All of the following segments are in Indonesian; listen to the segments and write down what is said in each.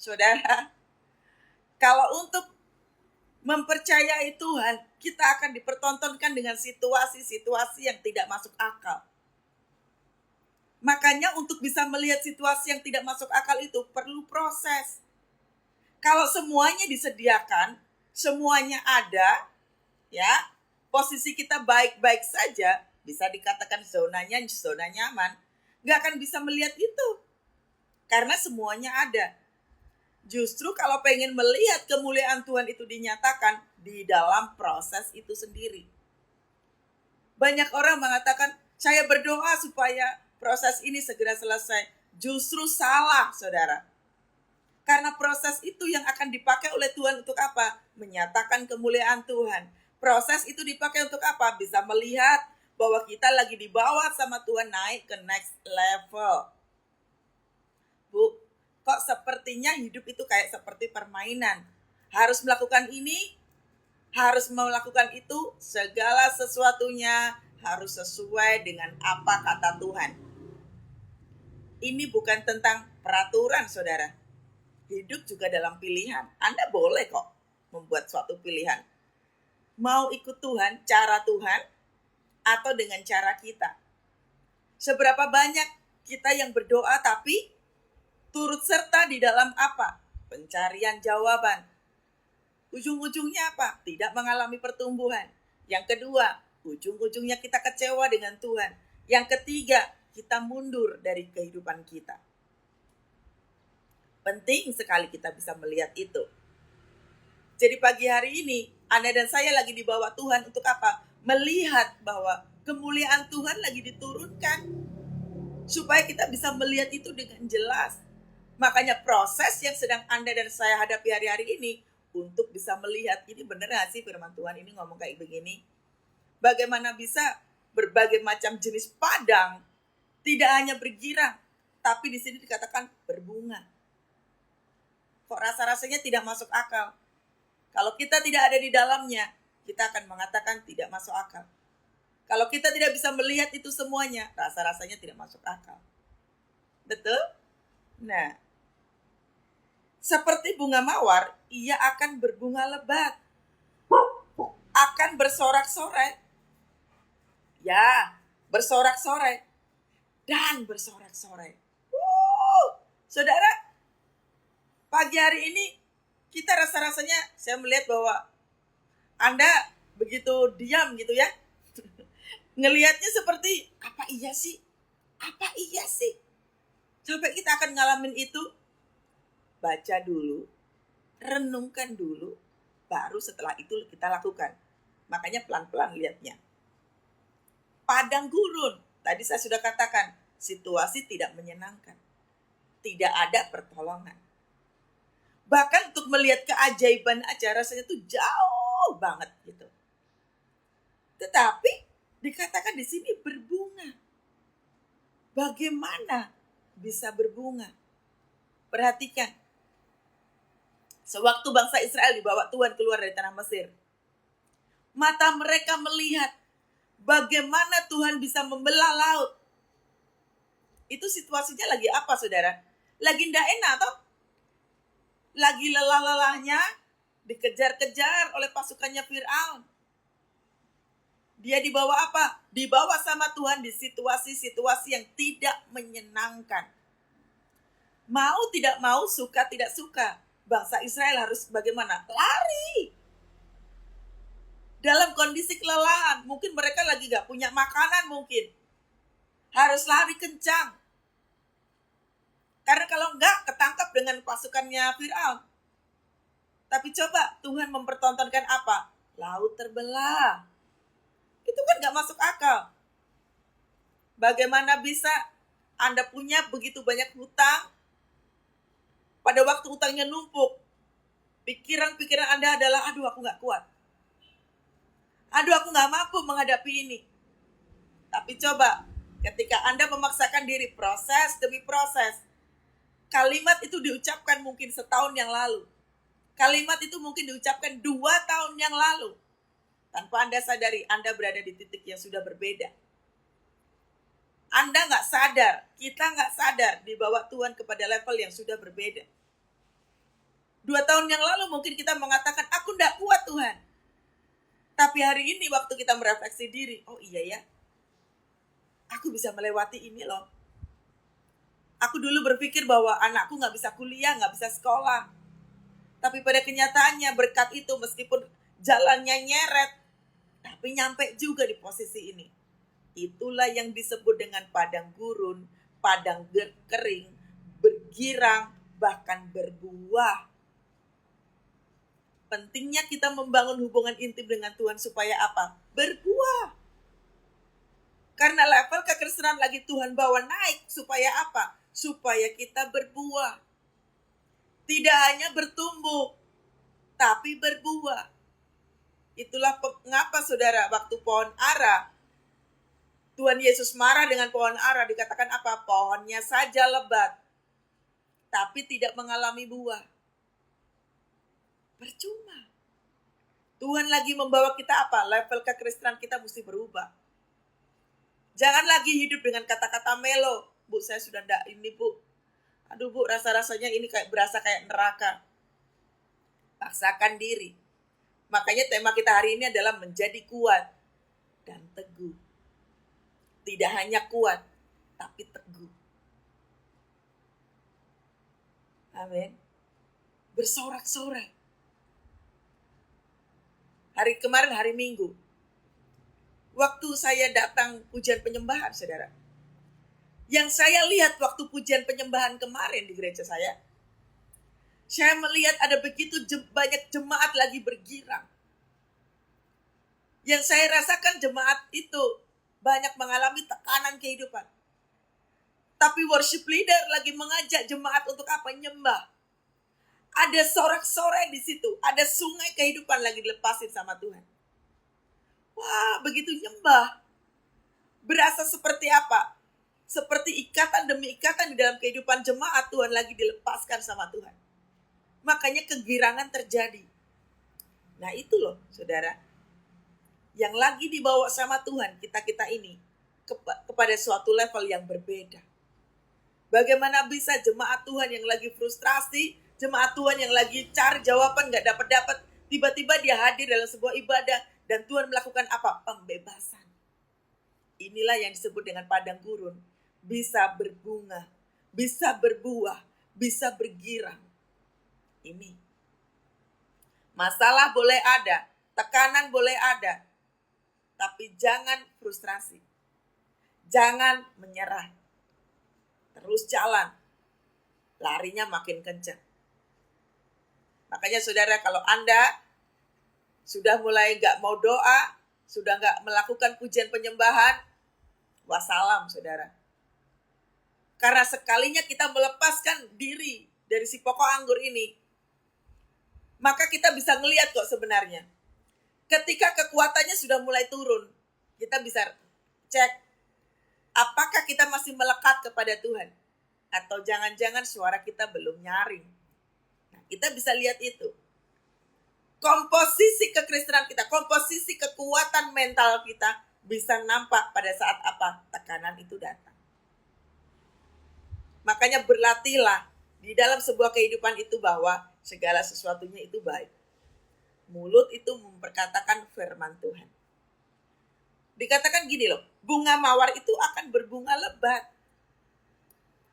Saudara, kalau untuk mempercayai Tuhan, kita akan dipertontonkan dengan situasi-situasi yang tidak masuk akal. Makanya untuk bisa melihat situasi yang tidak masuk akal itu perlu proses. Kalau semuanya disediakan, semuanya ada, ya, posisi kita baik-baik saja, bisa dikatakan zona nyaman, nggak akan bisa melihat itu. Karena semuanya ada. Justru kalau pengen melihat kemuliaan Tuhan itu dinyatakan di dalam proses itu sendiri. Banyak orang mengatakan, saya berdoa supaya proses ini segera selesai. Justru salah, saudara. Karena proses itu yang akan dipakai oleh Tuhan untuk apa? Menyatakan kemuliaan Tuhan. Proses itu dipakai untuk apa? Bisa melihat bahwa kita lagi dibawa sama Tuhan naik ke next level. Bu, kok sepertinya hidup itu kayak seperti permainan. Harus melakukan ini, harus melakukan itu, segala sesuatunya harus sesuai dengan apa kata Tuhan. Ini bukan tentang peraturan, saudara. Hidup juga dalam pilihan. Anda boleh kok membuat suatu pilihan. Mau ikut Tuhan, cara Tuhan, atau dengan cara kita. Seberapa banyak kita yang berdoa tapi turut serta di dalam apa? Pencarian jawaban. Ujung-ujungnya apa? Tidak mengalami pertumbuhan. Yang kedua, ujung-ujungnya kita kecewa dengan Tuhan. Yang ketiga, kita mundur dari kehidupan kita. Penting sekali kita bisa melihat itu. Jadi pagi hari ini, Anda dan saya lagi dibawa Tuhan untuk apa? Melihat bahwa kemuliaan Tuhan lagi diturunkan. Supaya kita bisa melihat itu dengan jelas. Makanya proses yang sedang Anda dan saya hadapi hari-hari ini, untuk bisa melihat, ini benar gak sih firman Tuhan ini ngomong kayak begini? Bagaimana bisa berbagai macam jenis padang, tidak hanya bergirang, tapi di sini dikatakan berbunga. Kok rasa-rasanya tidak masuk akal? Kalau kita tidak ada di dalamnya, kita akan mengatakan tidak masuk akal. Kalau kita tidak bisa melihat itu semuanya, rasa-rasanya tidak masuk akal. Betul? Nah, seperti bunga mawar, ia akan berbunga lebat. Akan bersorak-sorai. Ya, bersorak-sorai. Dan bersorak-sorai. Saudara, pagi hari ini kita rasa-rasanya saya melihat bahwa Anda begitu diam gitu ya. Ngelihatnya seperti, apa iya sih? Apa iya sih? Sampai kita akan ngalamin itu. Baca dulu, renungkan dulu, baru setelah itu kita lakukan. Makanya pelan-pelan lihatnya. Padang gurun, tadi saya sudah katakan, situasi tidak menyenangkan. Tidak ada pertolongan. Bahkan untuk melihat keajaiban aja rasanya tuh jauh banget gitu. Tetapi dikatakan di sini berbunga. Bagaimana bisa berbunga? Perhatikan. Sewaktu bangsa Israel dibawa Tuhan keluar dari tanah Mesir, mata mereka melihat bagaimana Tuhan bisa membelah laut. Itu situasinya lagi apa, saudara? Lagi ndak enak toh? Lagi lelah-lelahnya dikejar-kejar oleh pasukannya Fir'aun. Dia dibawa apa? Dibawa sama Tuhan di situasi-situasi yang tidak menyenangkan. Mau tidak mau, suka tidak suka, bangsa Israel harus bagaimana? Lari. Dalam kondisi kelelahan, mungkin mereka lagi gak punya makanan mungkin. Harus lari kencang. Karena kalau enggak, ketangkap dengan pasukannya Fir'aun. Tapi coba Tuhan mempertontonkan apa? Laut terbelah. Itu kan gak masuk akal. Bagaimana bisa Anda punya begitu banyak hutang, pada waktu hutangnya numpuk, pikiran-pikiran Anda adalah, aduh aku gak kuat. Aduh aku gak mampu menghadapi ini. Tapi coba, ketika Anda memaksakan diri proses demi proses, kalimat itu diucapkan mungkin setahun yang lalu. Kalimat itu mungkin diucapkan 2 tahun yang lalu. Tanpa Anda sadari, Anda berada di titik yang sudah berbeda. Anda gak sadar, kita gak sadar dibawa Tuhan kepada level yang sudah berbeda. 2 tahun yang lalu mungkin kita mengatakan, aku tidak kuat Tuhan. Tapi hari ini waktu kita merefleksi diri, oh iya ya, aku bisa melewati ini loh. Aku dulu berpikir bahwa anakku gak bisa kuliah, gak bisa sekolah. Tapi pada kenyataannya berkat itu meskipun jalannya nyeret, tapi nyampe juga di posisi ini. Itulah yang disebut dengan padang gurun, padang kering, bergirang, bahkan berbuah. Pentingnya kita membangun hubungan intim dengan Tuhan supaya apa? Berbuah. Karena level kekristenan lagi Tuhan bawa naik supaya apa? Supaya kita berbuah. Tidak hanya bertumbuh, tapi berbuah. Itulah mengapa saudara waktu pohon ara, Tuhan Yesus marah dengan pohon ara, dikatakan apa? Pohonnya saja lebat, tapi tidak mengalami buah. Percuma. Tuhan lagi membawa kita apa? Level kekristenan kita mesti berubah. Jangan lagi hidup dengan kata-kata melo. Bu, saya sudah enggak ini bu. Aduh bu, rasa-rasanya ini berasa kayak neraka. Paksakan diri. Makanya tema kita hari ini adalah menjadi kuat dan teguh. Tidak hanya kuat, tapi teguh. Amin. Bersorak-sorai. Hari kemarin, hari Minggu, waktu saya datang pujian penyembahan, saudara. Yang saya lihat waktu pujian penyembahan kemarin di gereja saya melihat ada begitu banyak jemaat lagi bergirang. Yang saya rasakan jemaat itu banyak mengalami tekanan kehidupan. Tapi worship leader lagi mengajak jemaat untuk apa? Nyembah. Ada sorak-sorai di situ. Ada sungai kehidupan lagi dilepasin sama Tuhan. Wah, begitu nyembah. Berasa seperti apa? Seperti ikatan demi ikatan di dalam kehidupan jemaat Tuhan lagi dilepaskan sama Tuhan. Makanya kegirangan terjadi. Nah itu loh saudara. Yang lagi dibawa sama Tuhan kita ini kepada suatu level yang berbeda. Bagaimana bisa jemaat Tuhan yang lagi frustrasi, jemaat Tuhan yang lagi cari jawaban gak dapat, tiba-tiba dia hadir dalam sebuah ibadah dan Tuhan melakukan apa? Pembebasan. Inilah yang disebut dengan padang gurun. Bisa berbunga, bisa berbuah, bisa bergirang. Ini. Masalah boleh ada, tekanan boleh ada, tapi jangan frustrasi. Jangan menyerah. Terus jalan. Larinya makin kencang. Makanya saudara, kalau Anda sudah mulai gak mau doa, sudah gak melakukan pujian penyembahan, wassalam saudara. Karena sekalinya kita melepaskan diri dari si pokok anggur ini, maka kita bisa ngelihat kok sebenarnya. Ketika kekuatannya sudah mulai turun, kita bisa cek apakah kita masih melekat kepada Tuhan. Atau jangan-jangan suara kita belum nyaring. Nah, kita bisa lihat itu. Komposisi kekristenan kita, komposisi kekuatan mental kita bisa nampak pada saat apa? Tekanan itu datang. Makanya berlatihlah di dalam sebuah kehidupan itu bahwa segala sesuatunya itu baik. Mulut itu memperkatakan firman Tuhan. Dikatakan gini loh, bunga mawar itu akan berbunga lebat.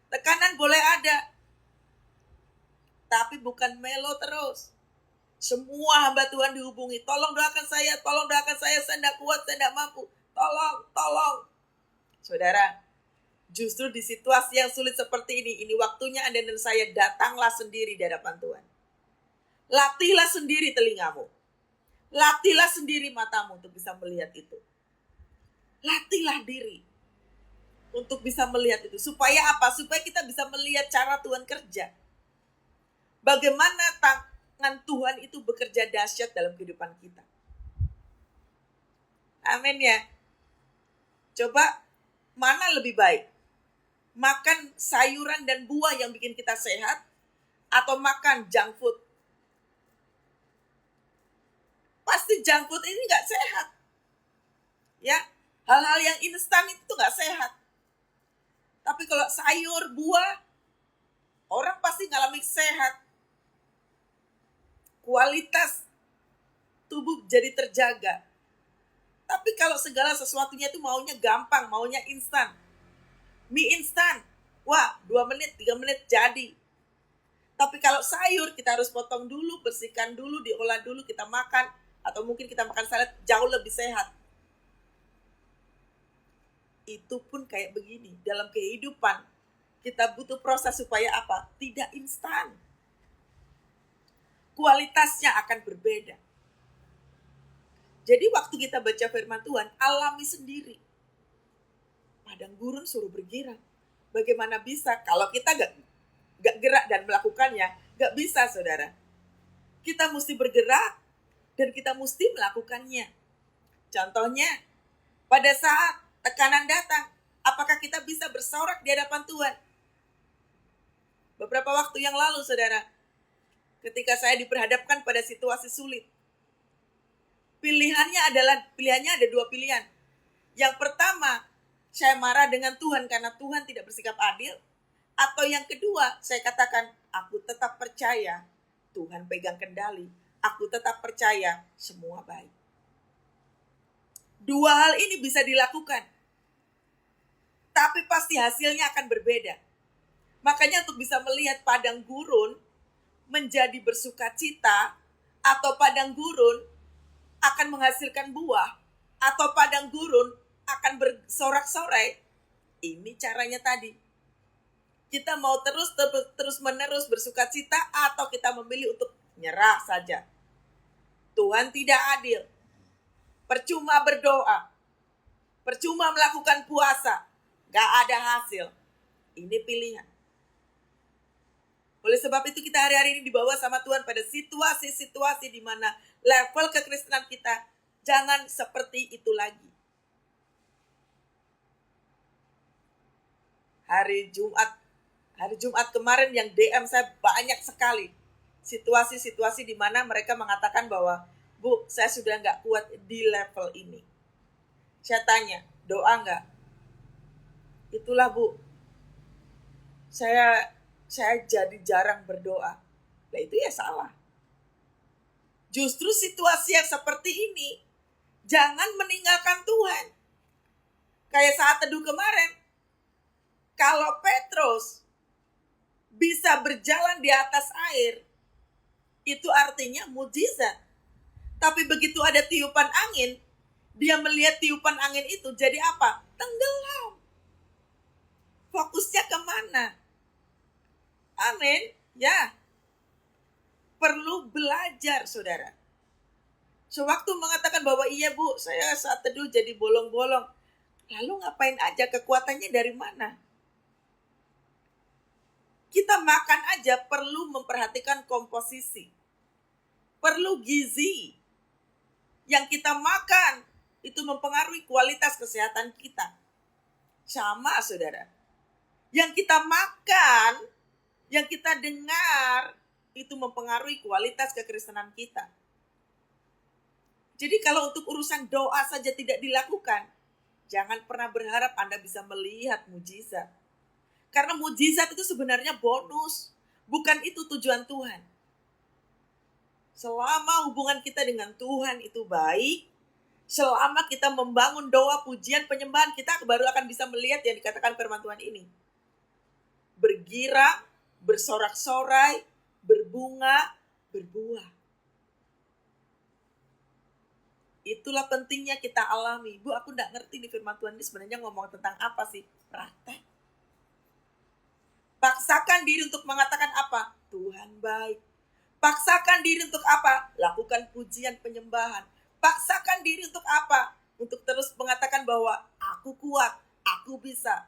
Tekanan boleh ada, tapi bukan melo terus. Semua hamba Tuhan dihubungi, tolong doakan saya, saya tidak kuat, saya tidak mampu. Tolong. Saudara, justru di situasi yang sulit seperti ini waktunya Anda dan saya datanglah sendiri di hadapan Tuhan. Latihlah sendiri telingamu. Latihlah sendiri matamu untuk bisa melihat itu. Latihlah diri untuk bisa melihat itu. Supaya apa? Supaya kita bisa melihat cara Tuhan kerja. Bagaimana tangan Tuhan itu bekerja dahsyat dalam kehidupan kita. Amin ya. Coba mana lebih baik? Makan sayuran dan buah yang bikin kita sehat atau makan junk food? Pasti junk food ini gak sehat. Ya, hal-hal yang instan itu gak sehat. Tapi kalau sayur, buah, orang pasti ngalami sehat. kualitas tubuh jadi terjaga. Tapi kalau segala sesuatunya itu maunya gampang, maunya instan. Mie instan, wah 2 menit, 3 menit jadi. Tapi kalau sayur kita harus potong dulu, bersihkan dulu, diolah dulu, kita makan. Atau mungkin kita makan salad, jauh lebih sehat. Itu pun kayak begini, dalam kehidupan kita butuh proses supaya apa? Tidak instan. Kualitasnya akan berbeda. Jadi waktu kita baca firman Tuhan, alami sendiri. Padang gurun suruh bergerak. Bagaimana bisa kalau kita gak gerak dan melakukannya? Gak bisa, saudara. Kita mesti bergerak dan kita mesti melakukannya. Contohnya, pada saat tekanan datang, apakah kita bisa bersorak di hadapan Tuhan? Beberapa waktu yang lalu, saudara, ketika saya diperhadapkan pada situasi sulit, pilihannya ada 2 pilihan. Yang pertama, saya marah dengan Tuhan karena Tuhan tidak bersikap adil. Atau yang kedua, saya katakan, aku tetap percaya Tuhan pegang kendali. Aku tetap percaya semua baik. 2 hal ini bisa dilakukan. Tapi pasti hasilnya akan berbeda. Makanya untuk bisa melihat padang gurun menjadi bersukacita, atau padang gurun akan menghasilkan buah, atau padang gurun akan bersorak-sorai. Ini caranya tadi. Kita mau terus menerus bersukacita, atau kita memilih untuk nyerah saja. Tuhan tidak adil. Percuma berdoa, percuma melakukan puasa, gak ada hasil. Ini pilihan. Oleh sebab itu kita hari-hari ini dibawa sama Tuhan pada situasi-situasi di mana level kekristenan kita jangan seperti itu lagi. Hari Jumat kemarin yang DM saya banyak sekali. Situasi-situasi di mana mereka mengatakan bahwa, Bu, saya sudah gak kuat di level ini. Saya tanya, doa gak? Itulah, Bu. Saya jadi jarang berdoa. Nah, itu ya salah. Justru situasi yang seperti ini, jangan meninggalkan Tuhan. Kayak saat teduh kemarin, kalau Petrus bisa berjalan di atas air, itu artinya mujizat. Tapi begitu ada tiupan angin, dia melihat tiupan angin itu jadi apa? Tenggelam. Fokusnya kemana? Amin. Ya. Perlu belajar, saudara. Sewaktu mengatakan bahwa iya, Bu, saya saat teduh jadi bolong-bolong. Lalu ngapain aja? Kekuatannya dari mana? Kita makan aja perlu memperhatikan komposisi. Perlu gizi. Yang kita makan itu mempengaruhi kualitas kesehatan kita. Sama, saudara. Yang kita makan, yang kita dengar, itu mempengaruhi kualitas kekristenan kita. Jadi kalau untuk urusan doa saja tidak dilakukan, jangan pernah berharap Anda bisa melihat mujizat. Karena mujizat itu sebenarnya bonus, bukan itu tujuan Tuhan. Selama hubungan kita dengan Tuhan itu baik, selama kita membangun doa, pujian, penyembahan, kita baru akan bisa melihat yang dikatakan firman Tuhan ini. Bergirang, bersorak-sorai, berbunga, berbuah. Itulah pentingnya kita alami. Bu, aku gak ngerti di firman Tuhan ini sebenarnya ngomong tentang apa sih? Praktek. Paksakan diri untuk mengatakan apa? Tuhan baik. Paksakan diri untuk apa? Lakukan pujian penyembahan. Paksakan diri untuk apa? Untuk terus mengatakan bahwa aku kuat, aku bisa.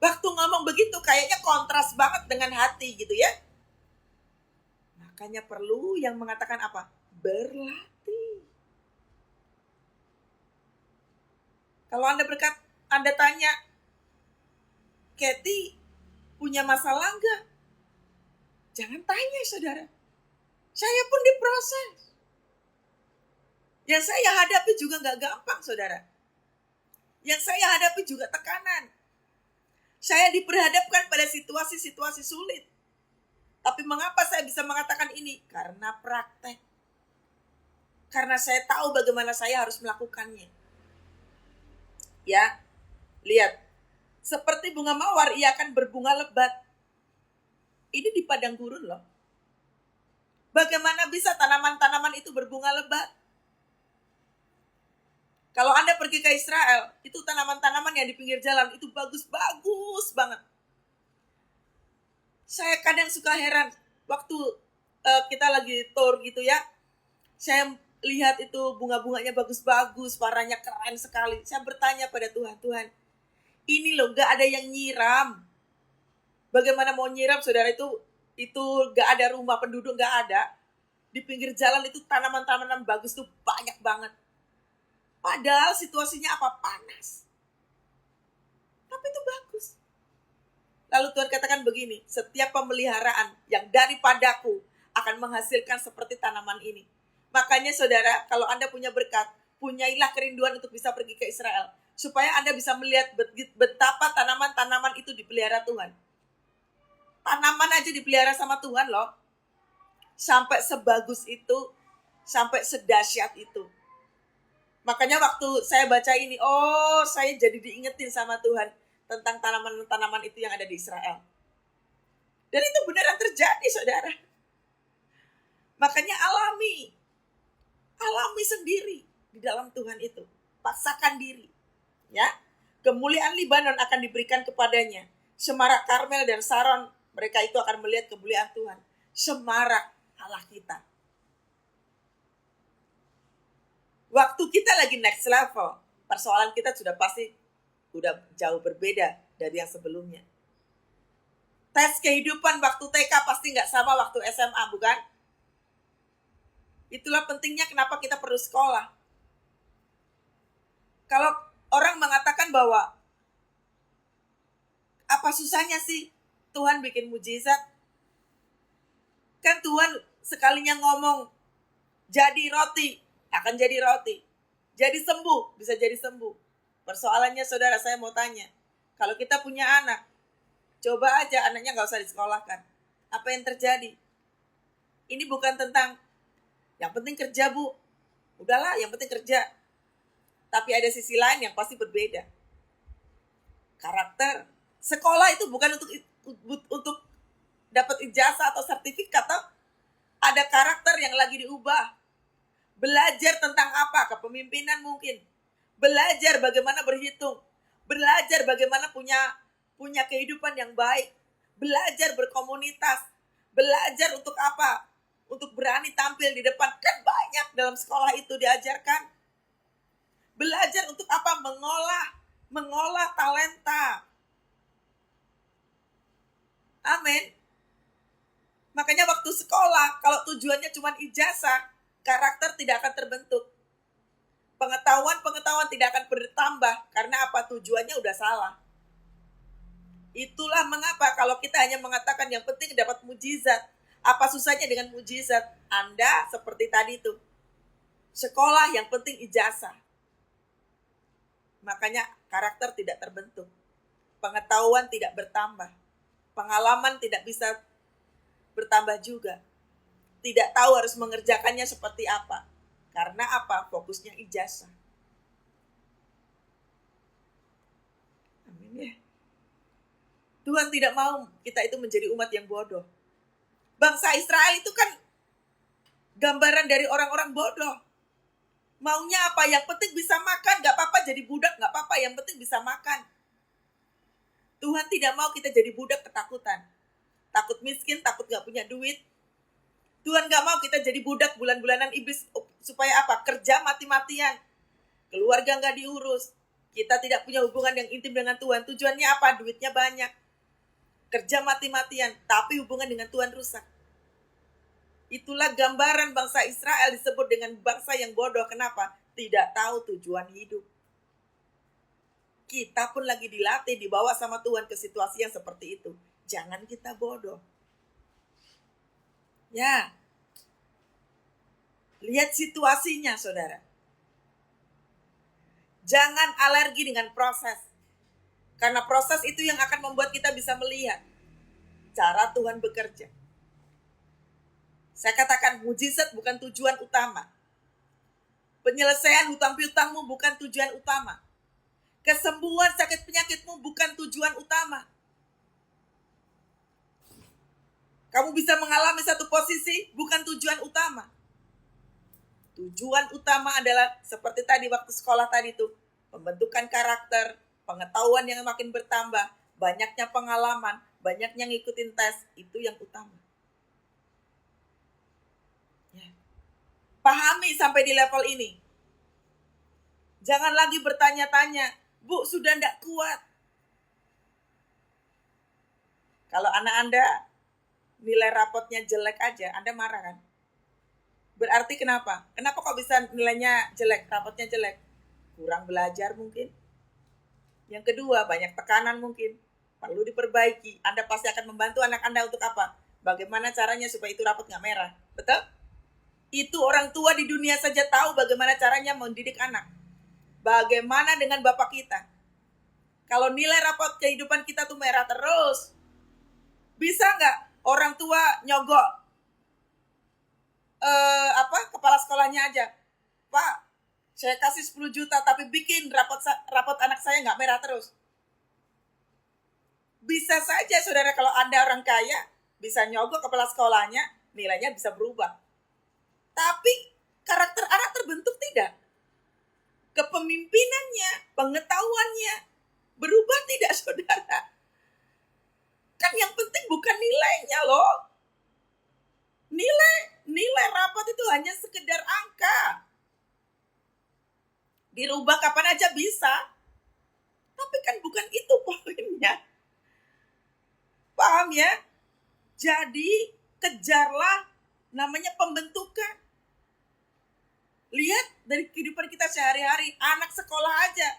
Waktu ngomong begitu kayaknya kontras banget dengan hati gitu ya. Makanya perlu yang mengatakan apa? Berlatih. Kalau Anda tanya, Kathy punya masalah enggak? Jangan tanya, saudara. Saya pun diproses. Yang saya hadapi juga enggak gampang, saudara. Yang saya hadapi juga tekanan. Saya diperhadapkan pada situasi-situasi sulit. Tapi mengapa saya bisa mengatakan ini? Karena praktek. Karena saya tahu bagaimana saya harus melakukannya. Ya, lihat. Seperti bunga mawar, ia akan berbunga lebat. Ini di padang gurun loh. Bagaimana bisa tanaman-tanaman itu berbunga lebat? Kalau Anda pergi ke Israel, itu tanaman-tanaman yang di pinggir jalan itu bagus-bagus banget. Saya kadang suka heran waktu kita lagi tour gitu ya. Saya lihat itu bunga-bunganya bagus-bagus, warnanya keren sekali. Saya bertanya pada Tuhan, Tuhan, ini loh gak ada yang nyiram. Bagaimana mau nyiram, saudara, itu gak ada rumah penduduk, gak ada. Di pinggir jalan itu tanaman-tanaman bagus tuh banyak banget. Padahal situasinya apa? Panas. Tapi itu bagus. Lalu Tuhan katakan begini, setiap pemeliharaan yang daripadaku akan menghasilkan seperti tanaman ini. Makanya saudara, kalau Anda punya berkat, punyailah kerinduan untuk bisa pergi ke Israel. Supaya Anda bisa melihat betapa tanaman-tanaman itu dipelihara Tuhan. Tanaman aja dipelihara sama Tuhan loh. Sampai sebagus itu, sampai sedahsyat itu. Makanya waktu saya baca ini, saya jadi diingetin sama Tuhan tentang tanaman-tanaman itu yang ada di Israel. Dan itu beneran terjadi, saudara. Makanya alami sendiri di dalam Tuhan itu. Paksakan diri. Ya, kemuliaan Libanon akan diberikan kepadanya. Semarak Karmel dan Saron, mereka itu akan melihat kemuliaan Tuhan. Semarak Allah kita. Waktu kita lagi next level, persoalan kita sudah jauh berbeda dari yang sebelumnya. Tes kehidupan waktu TK pasti nggak sama waktu SMA, bukan? Itulah pentingnya kenapa kita perlu sekolah. Kalau orang mengatakan bahwa apa susahnya sih Tuhan bikin mujizat? Kan Tuhan sekalinya ngomong, jadi roti, akan jadi roti. Jadi sembuh, bisa jadi sembuh. Persoalannya saudara, saya mau tanya. Kalau kita punya anak, coba aja anaknya gak usah disekolahkan. Apa yang terjadi? Ini bukan tentang, yang penting kerja bu. Udahlah, yang penting kerja. Tapi ada sisi lain yang pasti berbeda. Karakter. Sekolah itu bukan untuk dapat ijazah atau sertifikat. Ada karakter yang lagi diubah. Belajar tentang apa? Kepemimpinan mungkin. Belajar bagaimana berhitung. Belajar bagaimana punya kehidupan yang baik. Belajar berkomunitas. Belajar untuk apa? Untuk berani tampil di depan. Kan banyak dalam sekolah itu diajarkan. Belajar untuk apa? Mengolah talenta. Amin. Makanya waktu sekolah, kalau tujuannya cuma ijazah, karakter tidak akan terbentuk. Pengetahuan tidak akan bertambah. Karena apa? Tujuannya udah salah. Itulah mengapa kalau kita hanya mengatakan yang penting dapat mujizat. Apa susahnya dengan mujizat? Anda seperti tadi tuh. Sekolah yang penting ijazah. Makanya karakter tidak terbentuk. Pengetahuan tidak bertambah. Pengalaman tidak bisa bertambah juga. Tidak tahu harus mengerjakannya seperti apa. Karena apa? Fokusnya ijazah. Amin ya. Tuhan tidak mau kita itu menjadi umat yang bodoh. Bangsa Israel itu kan gambaran dari orang-orang bodoh. Maunya apa? Yang penting bisa makan, gak apa-apa jadi budak, gak apa-apa, yang penting bisa makan. Tuhan tidak mau kita jadi budak ketakutan. Takut miskin, takut gak punya duit. Tuhan gak mau kita jadi budak bulan-bulanan iblis. Supaya apa? Kerja mati-matian. Keluarga gak diurus. Kita tidak punya hubungan yang intim dengan Tuhan. Tujuannya apa? Duitnya banyak. Kerja mati-matian. Tapi hubungan dengan Tuhan rusak. Itulah gambaran bangsa Israel disebut dengan bangsa yang bodoh. Kenapa? Tidak tahu tujuan hidup. Kita pun lagi dilatih, dibawa sama Tuhan ke situasi yang seperti itu. Jangan kita bodoh. Ya, lihat situasinya saudara. Jangan alergi dengan proses. Karena proses itu yang akan membuat kita bisa melihat cara Tuhan bekerja. Saya katakan mujizat bukan tujuan utama. Penyelesaian hutang piutangmu bukan tujuan utama. Kesembuhan sakit penyakitmu bukan tujuan utama. Kamu bisa mengalami satu posisi bukan tujuan utama. Tujuan utama adalah seperti tadi waktu sekolah tadi tuh, pembentukan karakter, pengetahuan yang makin bertambah, banyaknya pengalaman, banyaknya ngikutin tes, itu yang utama. Ya. Pahami sampai di level ini. Jangan lagi bertanya-tanya, Bu, sudah tidak kuat. Kalau anak Anda nilai rapotnya jelek aja, Anda marah kan? Berarti kenapa? Kenapa kok bisa nilainya jelek, rapotnya jelek? Kurang belajar mungkin. Yang kedua, banyak tekanan mungkin. Perlu diperbaiki. Anda pasti akan membantu anak Anda untuk apa? Bagaimana caranya supaya itu rapot nggak merah. Betul? Itu orang tua di dunia saja tahu bagaimana caranya mendidik anak. Bagaimana dengan bapak kita? Kalau nilai rapot kehidupan kita tuh merah terus, bisa nggak orang tua nyogok kepala sekolahnya aja? Pak, saya kasih 10 juta tapi bikin rapot anak saya nggak merah terus. Bisa saja saudara, kalau Anda orang kaya, bisa nyogok kepala sekolahnya, nilainya bisa berubah. Tapi karakter anak terbentuk tidak? Kepemimpinannya, pengetahuannya berubah tidak saudara? Kan yang penting bukan nilainya loh. Nilai rapot itu hanya sekedar angka. Dirubah kapan aja bisa. Tapi kan bukan itu poinnya. Paham ya? Jadi kejarlah namanya pembentukan. Lihat dari kehidupan kita sehari-hari, anak sekolah aja.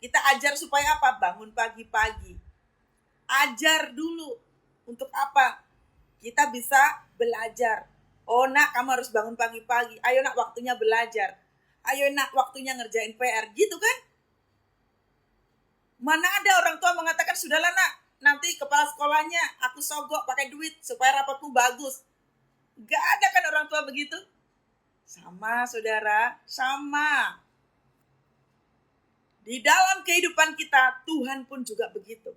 Kita ajar supaya apa? Bangun pagi-pagi. Ajar dulu. Untuk apa? Kita bisa belajar. Oh nak, kamu harus bangun pagi-pagi. Ayo nak, waktunya belajar. Ayo nak, waktunya ngerjain PR. Gitu kan? Mana ada orang tua mengatakan, sudahlah nak, nanti kepala sekolahnya aku sogok pakai duit supaya rapotmu bagus. Gak ada kan orang tua begitu? Sama saudara, sama. Di dalam kehidupan kita, Tuhan pun juga begitu.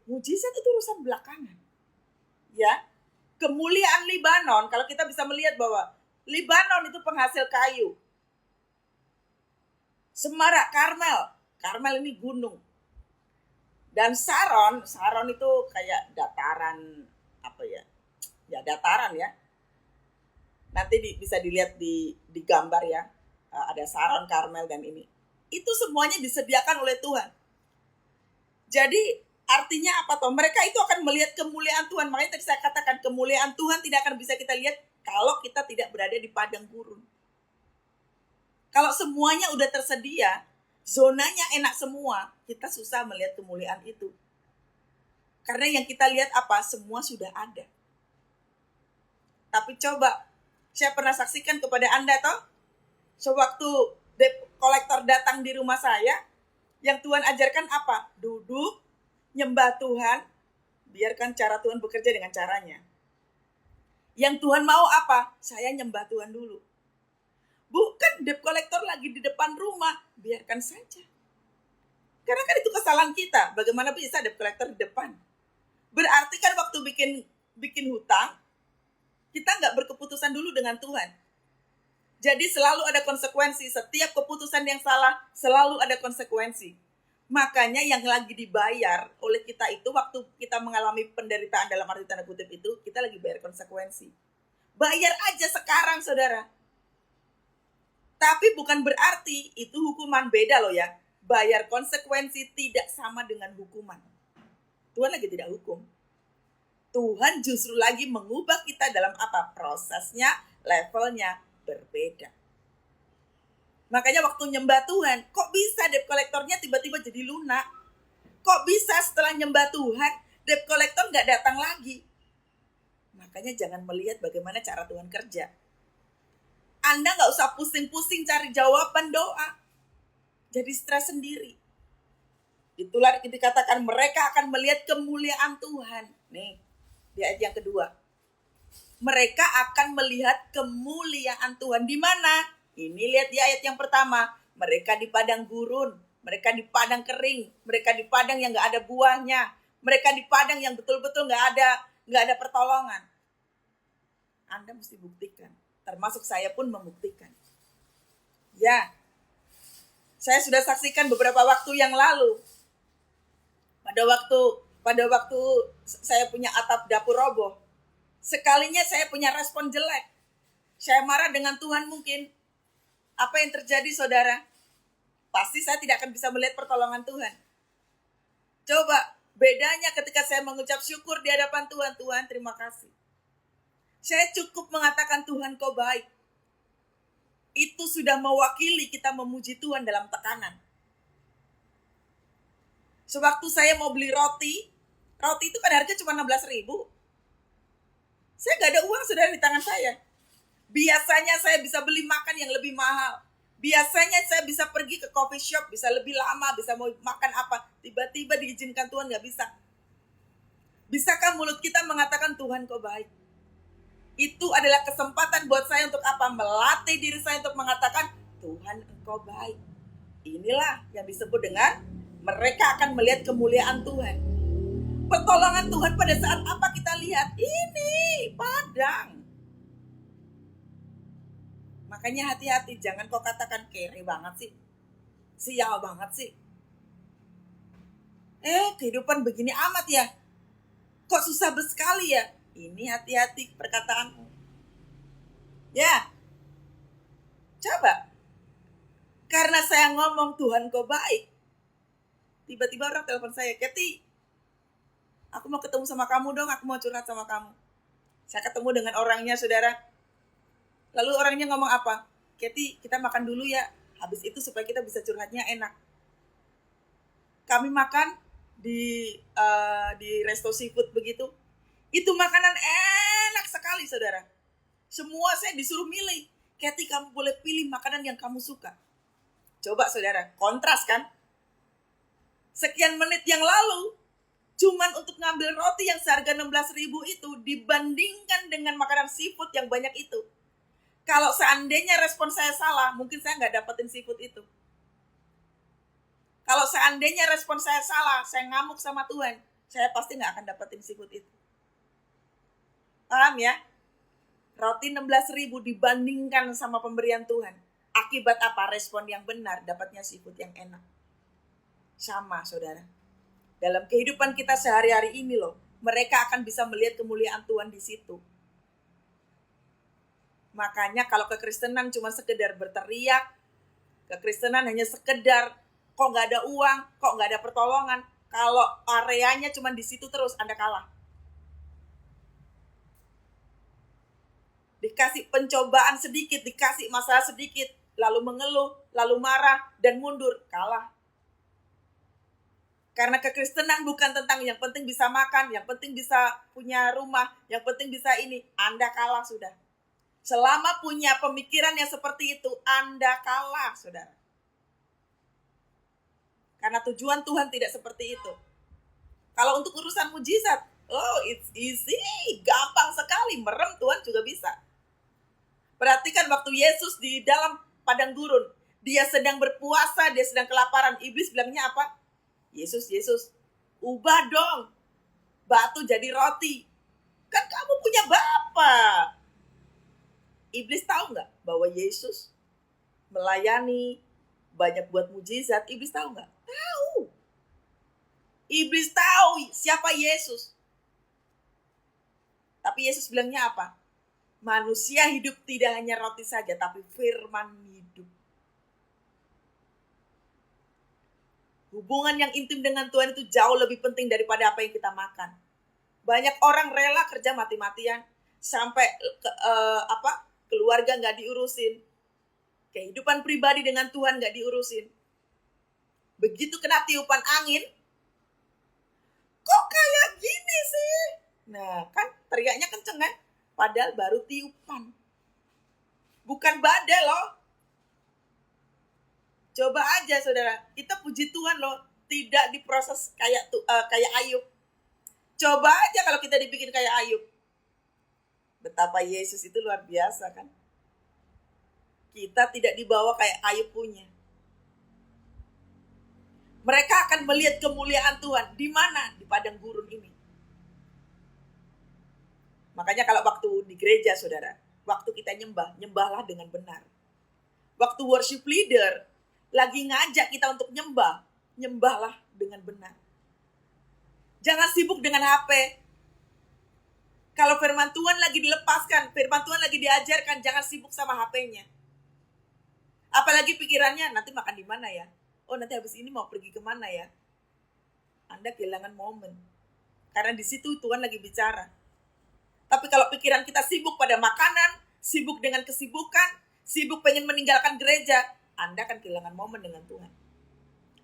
Mujizat itu urusan belakangan. Ya, kemuliaan Libanon, kalau kita bisa melihat bahwa Libanon itu penghasil kayu. Semarak, Karmel ini gunung. Dan Saron itu kayak dataran, dataran ya. Nanti bisa dilihat di gambar ya. Ada Saron, Karmel dan ini. Itu semuanya disediakan oleh Tuhan. Jadi artinya apa toh? Mereka itu akan melihat kemuliaan Tuhan. Makanya tadi saya katakan kemuliaan Tuhan tidak akan bisa kita lihat kalau kita tidak berada di padang gurun. Kalau semuanya udah tersedia, zonanya enak semua, kita susah melihat kemuliaan itu. Karena yang kita lihat apa? Semua sudah ada. Tapi coba, saya pernah saksikan kepada Anda toh, sewaktu debt collector datang di rumah saya, yang Tuhan ajarkan apa? Duduk, nyembah Tuhan, biarkan cara Tuhan bekerja dengan caranya. Yang Tuhan mau apa? Saya nyembah Tuhan dulu. Bukan debt collector lagi di depan rumah, biarkan saja. Karena kan itu kesalahan kita. Bagaimana bisa debt collector di depan? Berarti kan waktu bikin hutang, kita nggak berkeputusan dulu dengan Tuhan. Jadi selalu ada konsekuensi. Setiap keputusan yang salah selalu ada konsekuensi. Makanya yang lagi dibayar oleh kita itu waktu kita mengalami penderitaan dalam arti tanda kutip itu, kita lagi bayar konsekuensi. Bayar aja sekarang saudara. Tapi bukan berarti itu hukuman, beda loh ya. Bayar konsekuensi tidak sama dengan hukuman. Tuhan lagi tidak hukum. Tuhan justru lagi mengubah kita dalam apa? Prosesnya, levelnya berbeda. Makanya waktu nyembah Tuhan, kok bisa debt collectornya tiba-tiba jadi lunak? Kok bisa setelah nyembah Tuhan, debt collector gak datang lagi? Makanya jangan melihat bagaimana cara Tuhan kerja. Anda gak usah pusing-pusing cari jawaban doa. Jadi stres sendiri. Itulah dikatakan mereka akan melihat kemuliaan Tuhan. Nih, di ayat yang kedua. Mereka akan melihat kemuliaan Tuhan. Di mana? Ini lihat di ayat yang pertama. Mereka di padang gurun, mereka di padang kering, mereka di padang yang gak ada buahnya, mereka di padang yang betul-betul gak ada pertolongan. Anda mesti buktikan, termasuk saya pun membuktikan. Ya, saya sudah saksikan beberapa waktu yang lalu. Pada waktu saya punya atap dapur roboh, sekalinya saya punya respon jelek. Saya marah dengan Tuhan mungkin. Apa yang terjadi, saudara? Pasti saya tidak akan bisa melihat pertolongan Tuhan. Coba, bedanya ketika saya mengucap syukur di hadapan Tuhan, Tuhan terima kasih. Saya cukup mengatakan Tuhan kau baik. Itu sudah mewakili kita memuji Tuhan dalam tekanan. Sewaktu saya mau beli roti itu kan harga cuma 16.000. Saya gak ada uang, saudara, di tangan saya. Biasanya saya bisa beli makan yang lebih mahal. Biasanya saya bisa pergi ke coffee shop, bisa lebih lama, bisa mau makan apa. Tiba-tiba diizinkan Tuhan, gak bisa. Bisakah mulut kita mengatakan Tuhan kau baik? Itu adalah kesempatan buat saya untuk apa? Melatih diri saya untuk mengatakan Tuhan engkau baik. Inilah yang disebut dengan mereka akan melihat kemuliaan Tuhan. Pertolongan Tuhan pada saat apa kita lihat? Ini padang. Makanya hati-hati, jangan kau katakan kere banget sih. Sial banget sih. Kehidupan begini amat ya. Kok susah sekali ya? Ini hati-hati perkataanmu. Ya. Coba. Karena saya ngomong Tuhan kau baik. Tiba-tiba orang telepon saya, Keti, aku mau ketemu sama kamu dong, aku mau curhat sama kamu. Saya ketemu dengan orangnya, saudara. Lalu orangnya ngomong apa? Keti, kita makan dulu ya. Habis itu supaya kita bisa curhatnya enak. Kami makan di resto seafood begitu. Itu makanan enak sekali, saudara. Semua saya disuruh milih. Keti, kamu boleh pilih makanan yang kamu suka. Coba, saudara, kontras kan? Sekian menit yang lalu, cuman untuk ngambil roti yang seharga 16.000 itu dibandingkan dengan makanan seafood yang banyak itu. Kalau seandainya respon saya salah, mungkin saya nggak dapetin seafood itu. Kalau seandainya respon saya salah, saya ngamuk sama Tuhan, saya pasti nggak akan dapetin seafood itu. Paham ya? Roti 16.000 dibandingkan sama pemberian Tuhan. Akibat apa? Respon yang benar, dapatnya seafood yang enak. Sama, saudara. Dalam kehidupan kita sehari-hari ini loh, mereka akan bisa melihat kemuliaan Tuhan di situ. Makanya kalau kekristenan cuma sekedar berteriak, kekristenan hanya sekedar kok nggak ada uang, kok nggak ada pertolongan, kalau areanya cuma di situ terus, Anda kalah. Dikasih pencobaan sedikit, dikasih masalah sedikit, lalu mengeluh, lalu marah, dan mundur, kalah. Karena kekristenan bukan tentang yang penting bisa makan, yang penting bisa punya rumah, yang penting bisa ini, Anda kalah sudah. Selama punya pemikiran yang seperti itu, Anda kalah, saudara. Karena tujuan Tuhan tidak seperti itu. Kalau untuk urusan mujizat, it's easy, gampang sekali, merem Tuhan juga bisa. Perhatikan waktu Yesus di dalam padang gurun, dia sedang berpuasa, dia sedang kelaparan. Iblis bilangnya apa? Yesus, ubah dong batu jadi roti. Kan kamu punya Bapa. Iblis tahu nggak bahwa Yesus melayani, banyak buat mujizat? Iblis tahu nggak? Tahu. Iblis tahu siapa Yesus. Tapi Yesus bilangnya apa? Manusia hidup tidak hanya roti saja, tapi firman hidup. Hubungan yang intim dengan Tuhan itu jauh lebih penting daripada apa yang kita makan. Banyak orang rela kerja mati-matian sampai keluarga nggak diurusin, kehidupan pribadi dengan Tuhan nggak diurusin. Begitu kena tiupan angin, kok kayak gini sih? Nah, kan teriaknya kenceng kan? Padahal baru tiupan, bukan badai loh. Coba aja, saudara, kita puji Tuhan loh, tidak diproses kayak Ayub. Coba aja kalau kita dibikin kayak Ayub. Betapa Yesus itu luar biasa kan. Kita tidak dibawa kayak Ayub punya. Mereka akan melihat kemuliaan Tuhan. Di mana? Di padang gurun ini. Makanya kalau waktu di gereja, saudara, waktu kita nyembah, nyembahlah dengan benar. Waktu worship leader lagi ngajak kita untuk nyembah, nyembahlah dengan benar. Jangan sibuk dengan HP. Kalau firman Tuhan lagi dilepaskan, firman Tuhan lagi diajarkan, jangan sibuk sama HP-nya. Apalagi pikirannya, nanti makan di mana ya? Oh, nanti habis ini mau pergi kemana ya? Anda kehilangan momen. Karena di situ Tuhan lagi bicara. Tapi kalau pikiran kita sibuk pada makanan, sibuk dengan kesibukan, sibuk pengen meninggalkan gereja, Anda akan kehilangan momen dengan Tuhan.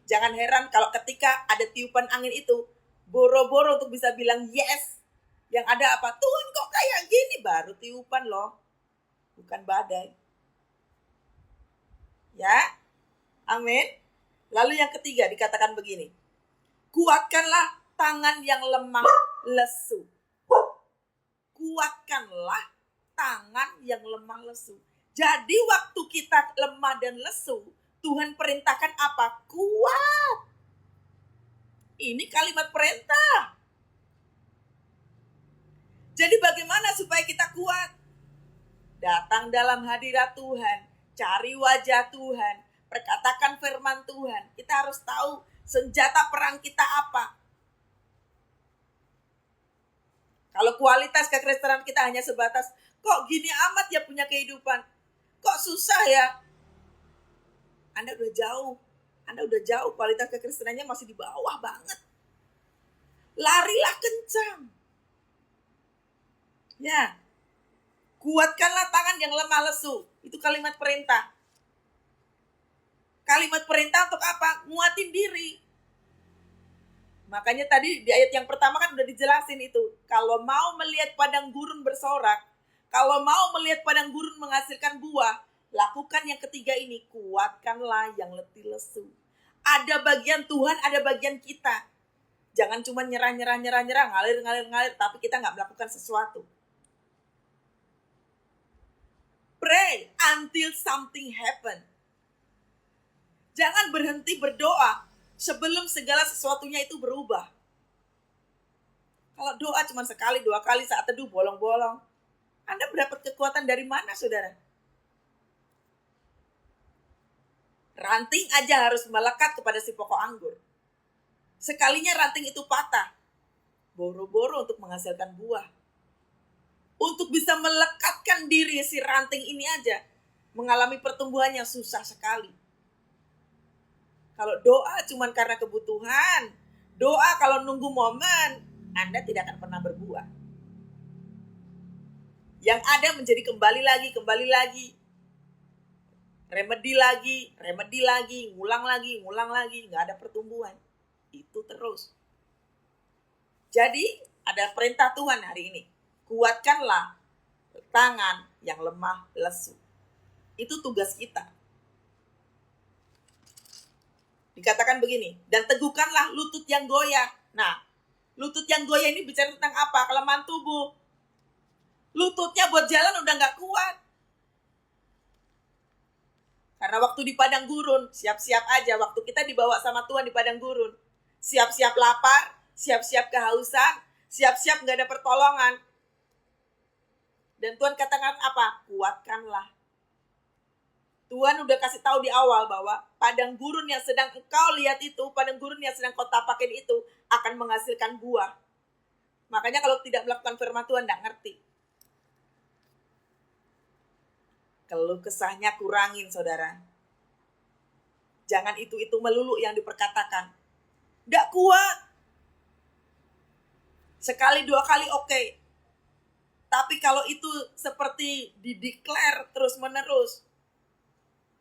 Jangan heran kalau ketika ada tiupan angin itu, boro-boro untuk bisa bilang yes. Yang ada apa? Tuhan kok kayak gini? Baru tiupan loh. Bukan badai. Ya? Amin. Lalu yang ketiga dikatakan begini. Kuatkanlah tangan yang lemah lesu. Kuatkanlah tangan yang lemah lesu. Jadi waktu kita lemah dan lesu, Tuhan perintahkan apa? Kuat. Ini kalimat perintah. Jadi bagaimana supaya kita kuat? Datang dalam hadirat Tuhan, cari wajah Tuhan, perkatakan firman Tuhan. Kita harus tahu senjata perang kita apa. Kalau kualitas kekristenan kita hanya sebatas, kok gini amat ya punya kehidupan? Kok susah ya? Anda udah jauh, kualitas kekristenannya masih di bawah banget. Larilah kencang. Ya, kuatkanlah tangan yang lemah lesu. Itu kalimat perintah. Kalimat perintah untuk apa? Nguatin diri. Makanya tadi di ayat yang pertama kan udah dijelasin itu. Kalau mau melihat padang gurun bersorak, kalau mau melihat padang gurun menghasilkan buah, lakukan yang ketiga ini. Kuatkanlah yang letih lesu. Ada bagian Tuhan, ada bagian kita. Jangan cuma nyerah, ngalir, tapi kita nggak melakukan sesuatu. Pray until something happen. Jangan berhenti berdoa sebelum segala sesuatunya itu berubah. Kalau doa cuma sekali, 2 kali saat teduh bolong-bolong, Anda mendapat kekuatan dari mana, saudara? Ranting aja harus melekat kepada si pokok anggur. Sekalinya ranting itu patah, boro-boro untuk menghasilkan buah. Untuk bisa melekatkan diri si ranting ini aja, mengalami pertumbuhannya susah sekali. Kalau doa cuma karena kebutuhan, doa kalau nunggu momen, Anda tidak akan pernah berbuah. Yang ada menjadi kembali lagi. Remedi lagi, ngulang lagi, nggak ada pertumbuhan. Itu terus. Jadi ada perintah Tuhan hari ini. Kuatkanlah tangan yang lemah lesu. Itu tugas kita. Dikatakan begini, dan teguhkanlah lutut yang goyah. Nah, lutut yang goyah ini bicara tentang apa? Kelemahan tubuh. Lututnya buat jalan udah gak kuat. Karena waktu di padang gurun, siap-siap aja. Waktu kita dibawa sama Tuhan di padang gurun. Siap-siap lapar, siap-siap kehausan, siap-siap gak ada pertolongan. Dan Tuhan katakan apa? Kuatkanlah. Tuhan udah kasih tahu di awal bahwa padang gurun yang sedang engkau lihat itu, padang gurun yang sedang kau tapakin itu akan menghasilkan buah. Makanya kalau tidak melakukan firman Tuhan, tidak ngerti. Keluh kesahnya kurangin, saudara. Jangan itu melulu yang diperkatakan. Nggak kuat. Sekali 2 kali oke. Tapi kalau itu seperti dideklar terus-menerus,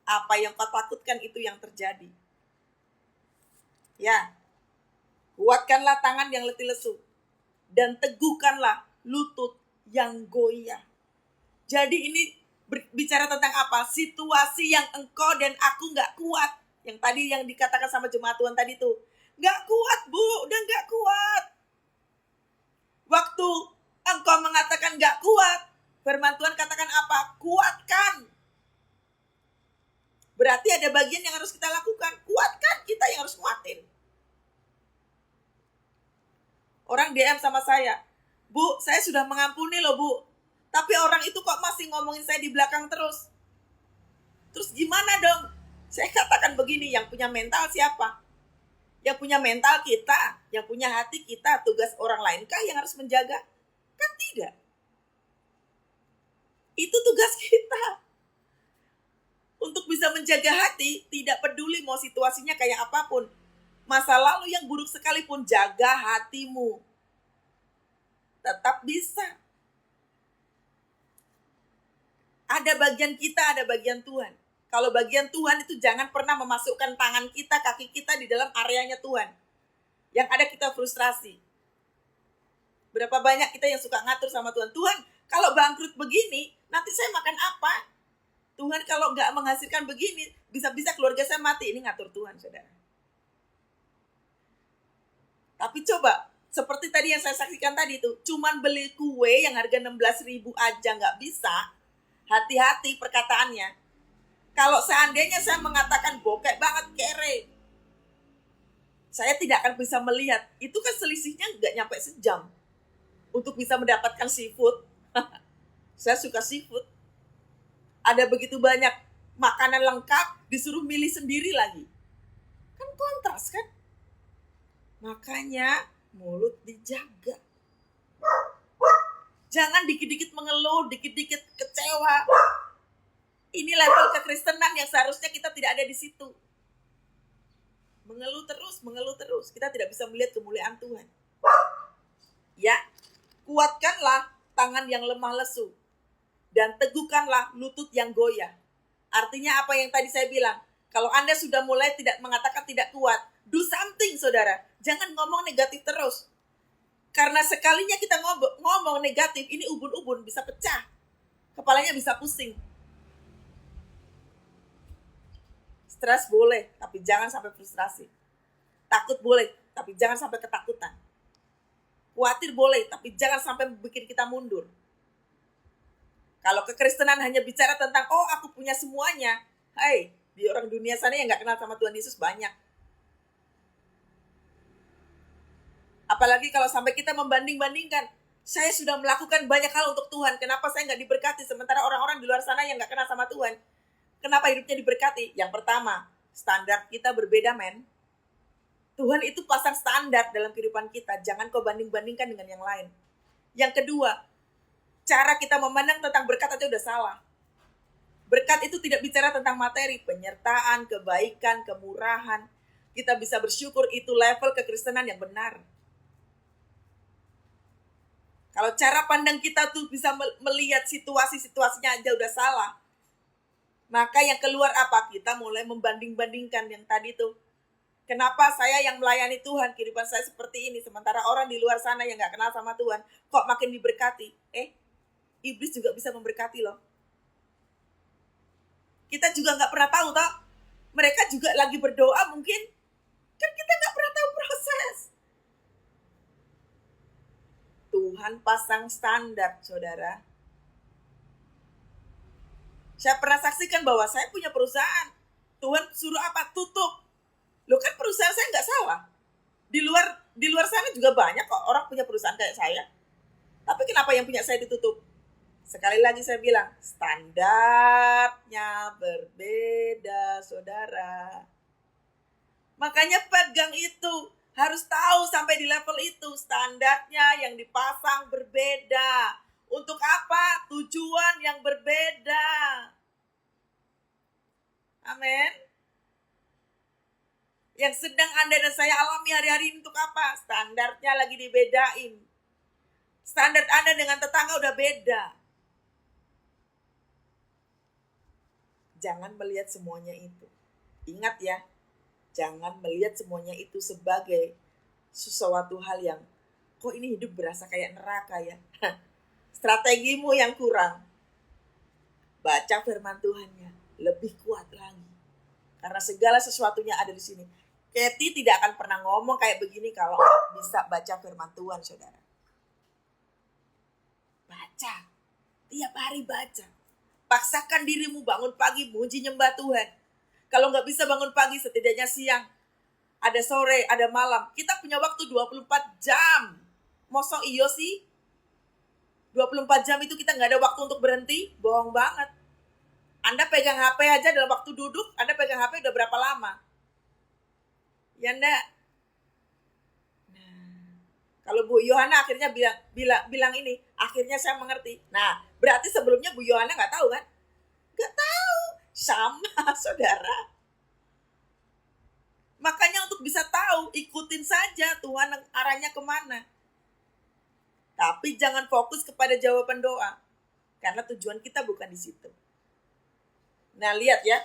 apa yang kau takutkan itu yang terjadi. Ya, kuatkanlah tangan yang letih lesu, dan teguhkanlah lutut yang goyah. Jadi ini bicara tentang apa? Situasi yang engkau dan aku gak kuat. Yang tadi yang dikatakan sama jemaat Tuhan tadi tuh, gak kuat bu, udah gak kuat. Waktu engkau mengatakan gak kuat, Firman Tuhan katakan apa? Kuatkan. Berarti ada bagian yang harus kita lakukan. Kuatkan, kita yang harus kuatin. Orang DM sama saya, Bu, saya sudah mengampuni loh Bu. Tapi orang itu kok masih ngomongin saya di belakang terus. Terus gimana dong? Saya katakan begini, yang punya mental siapa? Yang punya mental kita, yang punya hati kita. Tugas orang lainkah yang harus menjaga? Kan tidak. Itu tugas kita. Untuk bisa menjaga hati, tidak peduli mau situasinya kayak apapun. Masa lalu yang buruk sekalipun, jaga hatimu. Tetap bisa. Ada bagian kita, ada bagian Tuhan. Kalau bagian Tuhan itu jangan pernah memasukkan tangan kita, kaki kita di dalam areanya Tuhan. Yang ada kita frustrasi. Berapa banyak kita yang suka ngatur sama Tuhan. Tuhan, kalau bangkrut begini, nanti saya makan apa? Tuhan kalau nggak menghasilkan begini, bisa-bisa keluarga saya mati. Ini ngatur Tuhan, saudara. Tapi coba, seperti tadi yang saya saksikan tadi itu, cuman beli kue yang harga 16.000 aja nggak bisa. Hati-hati perkataannya. Kalau seandainya saya mengatakan bokek banget, kere, saya tidak akan bisa melihat. Itu kan selisihnya nggak nyampe sejam. Untuk bisa mendapatkan seafood. Saya suka seafood. Ada begitu banyak makanan lengkap, disuruh milih sendiri lagi. Kan kontras kan? Makanya mulut dijaga. Jangan dikit-dikit mengeluh, dikit-dikit kecewa. Ini level kekristenan yang seharusnya kita tidak ada di situ. Mengeluh terus. Kita tidak bisa melihat kemuliaan Tuhan. Ya, kuatkanlah tangan yang lemah lesu. Dan teguhkanlah lutut yang goyah. Artinya apa yang tadi saya bilang? Kalau Anda sudah mulai tidak mengatakan tidak kuat, do something, saudara. Jangan ngomong negatif terus. Karena sekalinya kita ngomong negatif, ini ubun-ubun bisa pecah. Kepalanya bisa pusing. Stres boleh, tapi jangan sampai frustrasi. Takut boleh, tapi jangan sampai ketakutan. Khawatir boleh, tapi jangan sampai bikin kita mundur. Kalau kekristenan hanya bicara tentang, oh aku punya semuanya. Hai, di orang dunia sana yang gak kenal sama Tuhan Yesus banyak. Apalagi kalau sampai kita membanding-bandingkan. Saya sudah melakukan banyak hal untuk Tuhan. Kenapa saya gak diberkati? Sementara orang-orang di luar sana yang gak kenal sama Tuhan. Kenapa hidupnya diberkati? Yang pertama, standar kita berbeda, men. Tuhan itu pasang standar dalam kehidupan kita. Jangan kau banding-bandingkan dengan yang lain. Yang kedua, cara kita memandang tentang berkat aja udah salah. Berkat itu tidak bicara tentang materi, penyertaan, kebaikan, kemurahan. Kita bisa bersyukur, itu level kekristenan yang benar. Kalau cara pandang kita tuh bisa melihat situasi-situasinya aja udah salah, maka yang keluar apa? Kita mulai membanding-bandingkan yang tadi tuh. Kenapa saya yang melayani Tuhan, kehidupan saya seperti ini, sementara orang di luar sana yang gak kenal sama Tuhan, kok makin diberkati? Iblis juga bisa memberkati loh. Kita juga gak pernah tahu toh. Mereka juga lagi berdoa mungkin. Kan kita gak pernah tahu proses. Tuhan pasang standar, saudara. Saya pernah saksikan bahwa saya punya perusahaan. Tuhan suruh apa? Tutup. Loh kan perusahaan saya gak salah. Di luar sana juga banyak kok orang punya perusahaan kayak saya. Tapi kenapa yang punya saya ditutup? Sekali lagi saya bilang, standarnya berbeda, saudara. Makanya pegang itu, harus tahu sampai di level itu, standarnya yang dipasang berbeda. Untuk apa? Tujuan yang berbeda. Amin. Yang sedang Anda dan saya alami hari-hari ini untuk apa? Standarnya lagi dibedain. Standar Anda dengan tetangga udah beda. Jangan melihat semuanya itu. Ingat ya, jangan melihat semuanya itu sebagai sesuatu hal yang, kok ini hidup berasa kayak neraka ya. Strategimu yang kurang. Baca firman Tuhannya, lebih kuat lagi. Karena segala sesuatunya ada di sini. Kathy tidak akan pernah ngomong kayak begini kalau bisa baca firman Tuhan, saudara. Baca. Tiap hari baca. Paksakan dirimu bangun pagi, muji nyembah Tuhan. Kalau nggak bisa bangun pagi, setidaknya siang. Ada sore, ada malam. Kita punya waktu 24 jam. Mosok iyo sih? 24 jam itu kita nggak ada waktu untuk berhenti? Bohong banget. Anda pegang HP aja dalam waktu duduk, Anda pegang HP udah berapa lama? Ya enggak? Nah, kalau Bu Yohana akhirnya bilang ini, akhirnya saya mengerti. Nah, berarti sebelumnya Bu Yohana nggak tahu kan? Nggak tahu. Sama, saudara. Makanya untuk bisa tahu, ikutin saja Tuhan arahnya kemana. Tapi jangan fokus kepada jawaban doa. Karena tujuan kita bukan di situ. Nah, lihat ya.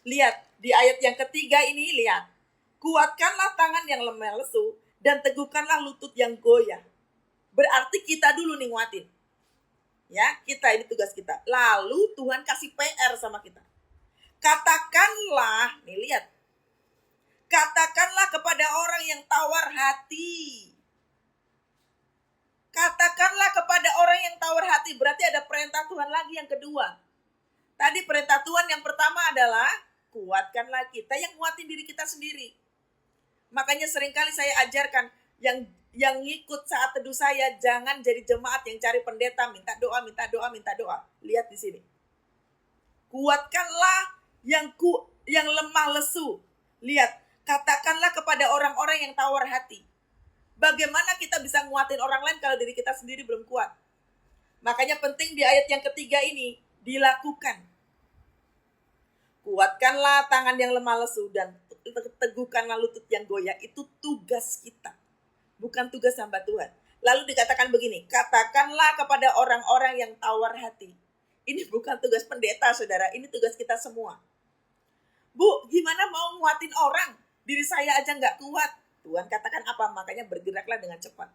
Lihat, di ayat yang ketiga ini, lihat. Kuatkanlah tangan yang lemah lesu, dan teguhkanlah lutut yang goyah. Berarti kita dulu nih nguatin. Ya, kita ini tugas kita. Lalu Tuhan kasih PR sama kita. Katakanlah, nih lihat. Katakanlah kepada orang yang tawar hati. Katakanlah kepada orang yang tawar hati. Berarti ada perintah Tuhan lagi yang kedua. Tadi perintah Tuhan yang pertama adalah kuatkanlah kita, yang nguatin diri kita sendiri. Makanya seringkali saya ajarkan yang ngikut saat teduh saya, jangan jadi jemaat yang cari pendeta, minta doa, minta doa, minta doa. Lihat di sini. Kuatkanlah yang lemah lesu. Lihat, katakanlah kepada orang-orang yang tawar hati. Bagaimana kita bisa nguatin orang lain kalau diri kita sendiri belum kuat? Makanya penting di ayat yang ketiga ini dilakukan. Kuatkanlah tangan yang lemah lesu dan teguhkanlah lutut yang goyah. Itu tugas kita, bukan tugas hamba Tuhan. Lalu dikatakan begini, katakanlah kepada orang-orang yang tawar hati. Ini bukan tugas pendeta, saudara. Ini tugas kita semua. Bu, gimana mau nguatin orang? Diri saya aja nggak kuat. Tuhan katakan apa? Makanya bergeraklah dengan cepat.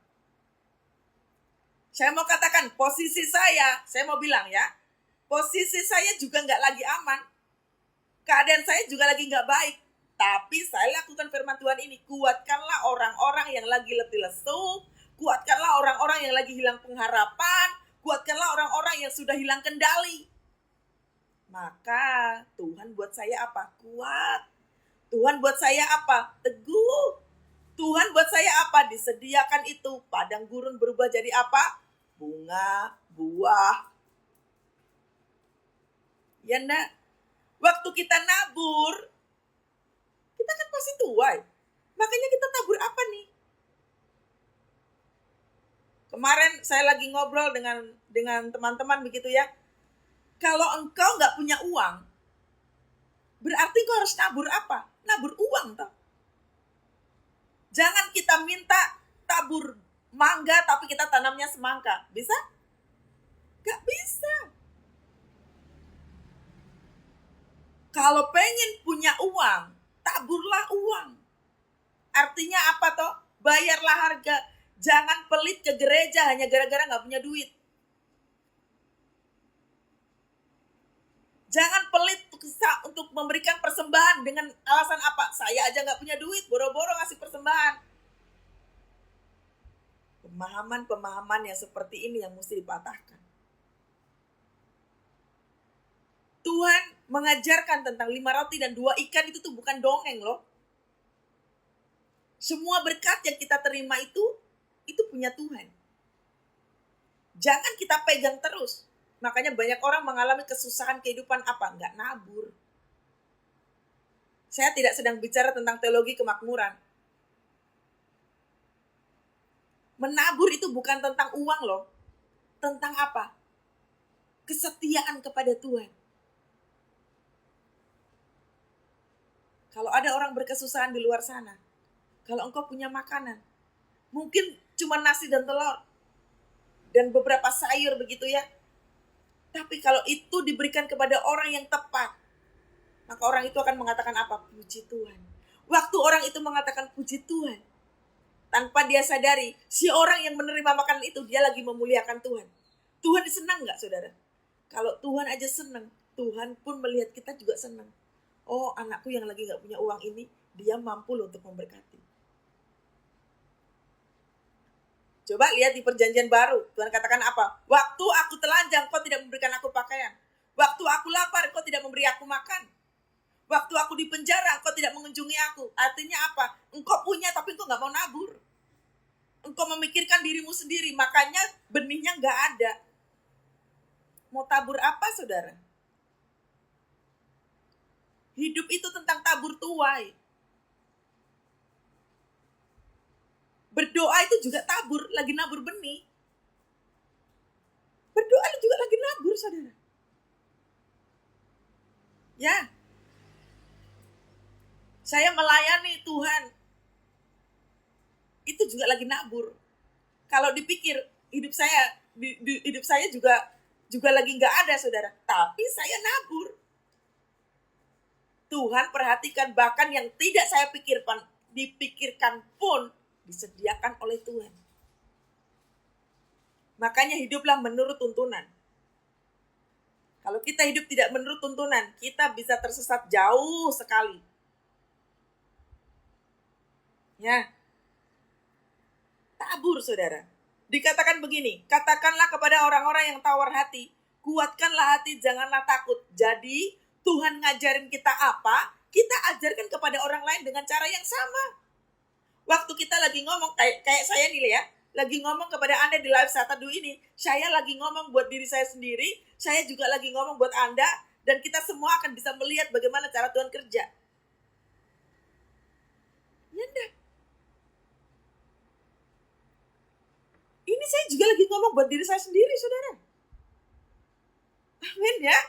Saya mau katakan, posisi saya mau bilang ya, posisi saya juga nggak lagi aman. Keadaan saya juga lagi nggak baik. Tapi saya lakukan firman Tuhan ini, kuatkanlah orang-orang yang lagi letih lesu, kuatkanlah orang-orang yang lagi hilang pengharapan, kuatkanlah orang-orang yang sudah hilang kendali. Maka Tuhan buat saya apa? Kuat. Tuhan buat saya apa? Teguh. Tuhan buat saya apa? Disediakan itu. Padang gurun berubah jadi apa? Bunga, buah. Ya enggak? Waktu kita nabur, kita kan pasti tuai. Makanya kita tabur apa nih? Kemarin saya lagi ngobrol dengan teman-teman begitu ya. Kalau engkau nggak punya uang, berarti engkau harus nabur apa? Nabur uang toh. Jangan kita minta tabur mangga tapi kita tanamnya semangka. Bisa? Gak bisa. Kalau pengen punya uang, taburlah uang. Artinya apa toh? Bayarlah harga. Jangan pelit ke gereja hanya gara-gara gak punya duit. Jangan pelit untuk memberikan persembahan dengan alasan apa? Saya aja gak punya duit, boro-boro ngasih persembahan. Pemahaman-pemahaman yang seperti ini yang mesti dipatahkan. Tuhan mengajarkan tentang 5 roti dan 2 ikan itu tuh bukan dongeng loh. Semua berkat yang kita terima itu punya Tuhan. Jangan kita pegang terus. Makanya banyak orang mengalami kesusahan kehidupan apa? Nggak nabur. Saya tidak sedang bicara tentang teologi kemakmuran. Menabur itu bukan tentang uang loh. Tentang apa? Kesetiaan kepada Tuhan. Kalau ada orang berkesusahan di luar sana, kalau engkau punya makanan, mungkin cuma nasi dan telur, dan beberapa sayur begitu ya. Tapi kalau itu diberikan kepada orang yang tepat, maka orang itu akan mengatakan apa? Puji Tuhan. Waktu orang itu mengatakan puji Tuhan, tanpa dia sadari, si orang yang menerima makanan itu, dia lagi memuliakan Tuhan. Tuhan senang gak saudara? Kalau Tuhan aja senang, Tuhan pun melihat kita juga senang. Oh, anakku yang lagi gak punya uang ini, dia mampu loh untuk memberkati. Coba lihat di perjanjian baru. Tuhan katakan apa? Waktu aku telanjang, kau tidak memberikan aku pakaian. Waktu aku lapar, kau tidak memberi aku makan. Waktu aku di penjara, engkau tidak mengunjungi aku. Artinya apa? Engkau punya tapi engkau gak mau nabur. Engkau memikirkan dirimu sendiri, makanya benihnya gak ada. Mau tabur apa, saudara? Hidup itu tentang tabur tuai. Berdoa itu juga tabur, lagi nabur benih. Berdoa juga lagi nabur, saudara. Ya, saya melayani Tuhan. Itu juga lagi nabur. Kalau dipikir hidup saya juga lagi nggak ada, saudara. Tapi saya nabur. Tuhan perhatikan, bahkan yang tidak saya dipikirkan pun disediakan oleh Tuhan. Makanya hiduplah menurut tuntunan. Kalau kita hidup tidak menurut tuntunan, kita bisa tersesat jauh sekali. Ya. Tabur, saudara. Dikatakan begini, katakanlah kepada orang-orang yang tawar hati, kuatkanlah hati, janganlah takut. Jadi, Tuhan ngajarin kita apa, kita ajarkan kepada orang lain dengan cara yang sama. Waktu kita lagi ngomong, kayak saya nih ya, lagi ngomong kepada Anda di live saat teduh ini, saya lagi ngomong buat diri saya sendiri, saya juga lagi ngomong buat Anda, dan kita semua akan bisa melihat bagaimana cara Tuhan kerja. Ya enggak? Ini saya juga lagi ngomong buat diri saya sendiri, saudara. Amin ya.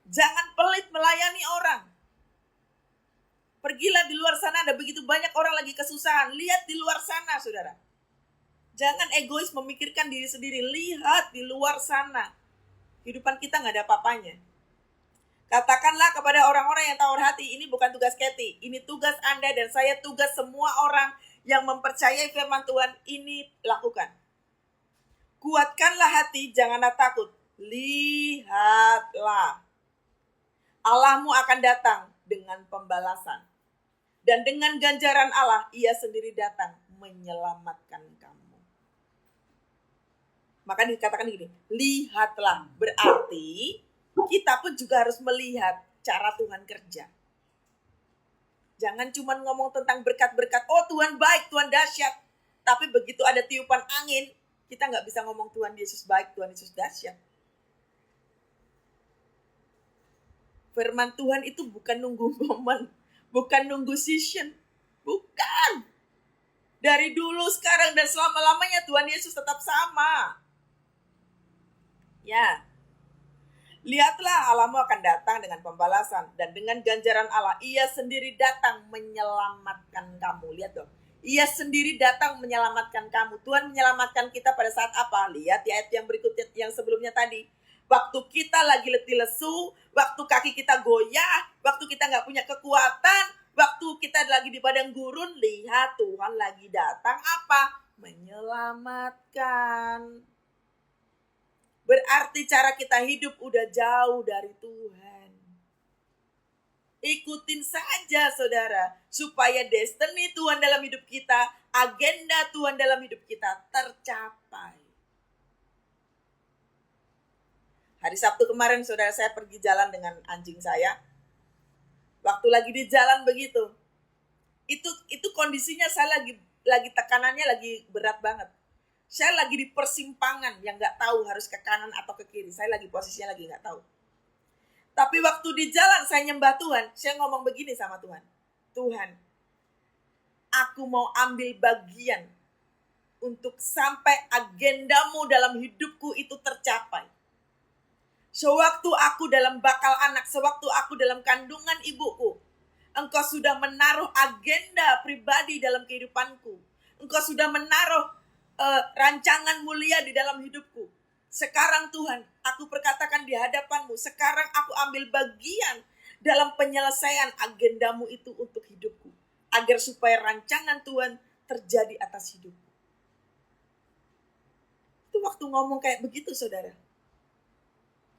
Jangan pelit melayani orang. Pergilah di luar sana, ada begitu banyak orang lagi kesusahan. Lihat di luar sana, saudara. Jangan egois memikirkan diri sendiri. Lihat di luar sana. Kehidupan kita gak ada apa-apanya. Katakanlah kepada orang-orang yang tawar hati, ini bukan tugas Kathy. Ini tugas Anda dan saya, tugas semua orang yang mempercayai firman Tuhan, ini lakukan. Kuatkanlah hati, janganlah takut. Lihatlah. Allahmu akan datang dengan pembalasan. Dan dengan ganjaran Allah, ia sendiri datang menyelamatkan kamu. Maka dikatakan gini, lihatlah. Berarti kita pun juga harus melihat cara Tuhan kerja. Jangan cuma ngomong tentang berkat-berkat, oh Tuhan baik, Tuhan dahsyat. Tapi begitu ada tiupan angin, kita gak bisa ngomong Tuhan Yesus baik, Tuhan Yesus dahsyat. Firman Tuhan itu bukan nunggu momen, bukan nunggu season, bukan. Dari dulu, sekarang, dan selama-lamanya Tuhan Yesus tetap sama. Ya, lihatlah Allahmu akan datang dengan pembalasan, dan dengan ganjaran Allah, ia sendiri datang menyelamatkan kamu. Lihat dong, ia sendiri datang menyelamatkan kamu. Tuhan menyelamatkan kita pada saat apa? Lihat di ayat yang berikutnya, yang sebelumnya tadi. Waktu kita lagi letih lesu, waktu kaki kita goyah, waktu kita gak punya kekuatan, waktu kita lagi di padang gurun, lihat Tuhan lagi datang apa? Menyelamatkan. Berarti cara kita hidup udah jauh dari Tuhan. Ikutin saja, saudara, supaya destiny Tuhan dalam hidup kita, agenda Tuhan dalam hidup kita tercapai. Hari Sabtu kemarin, saudara, saya pergi jalan dengan anjing saya. Waktu lagi di jalan begitu, itu kondisinya saya lagi tekanannya lagi berat banget. Saya lagi di persimpangan yang nggak tahu harus ke kanan atau ke kiri. Saya lagi posisinya lagi nggak tahu. Tapi waktu di jalan saya nyembah Tuhan, saya ngomong begini sama Tuhan. Tuhan, aku mau ambil bagian untuk sampai agendamu dalam hidupku itu tercapai. Sewaktu aku dalam bakal anak, sewaktu aku dalam kandungan ibuku, Engkau sudah menaruh agenda pribadi dalam kehidupanku. Engkau sudah menaruh rancangan mulia di dalam hidupku. Sekarang Tuhan, aku perkatakan di hadapanmu, sekarang aku ambil bagian dalam penyelesaian agendamu itu untuk hidupku. Agar supaya rancangan Tuhan terjadi atas hidupku. Itu waktu ngomong kayak begitu, saudara.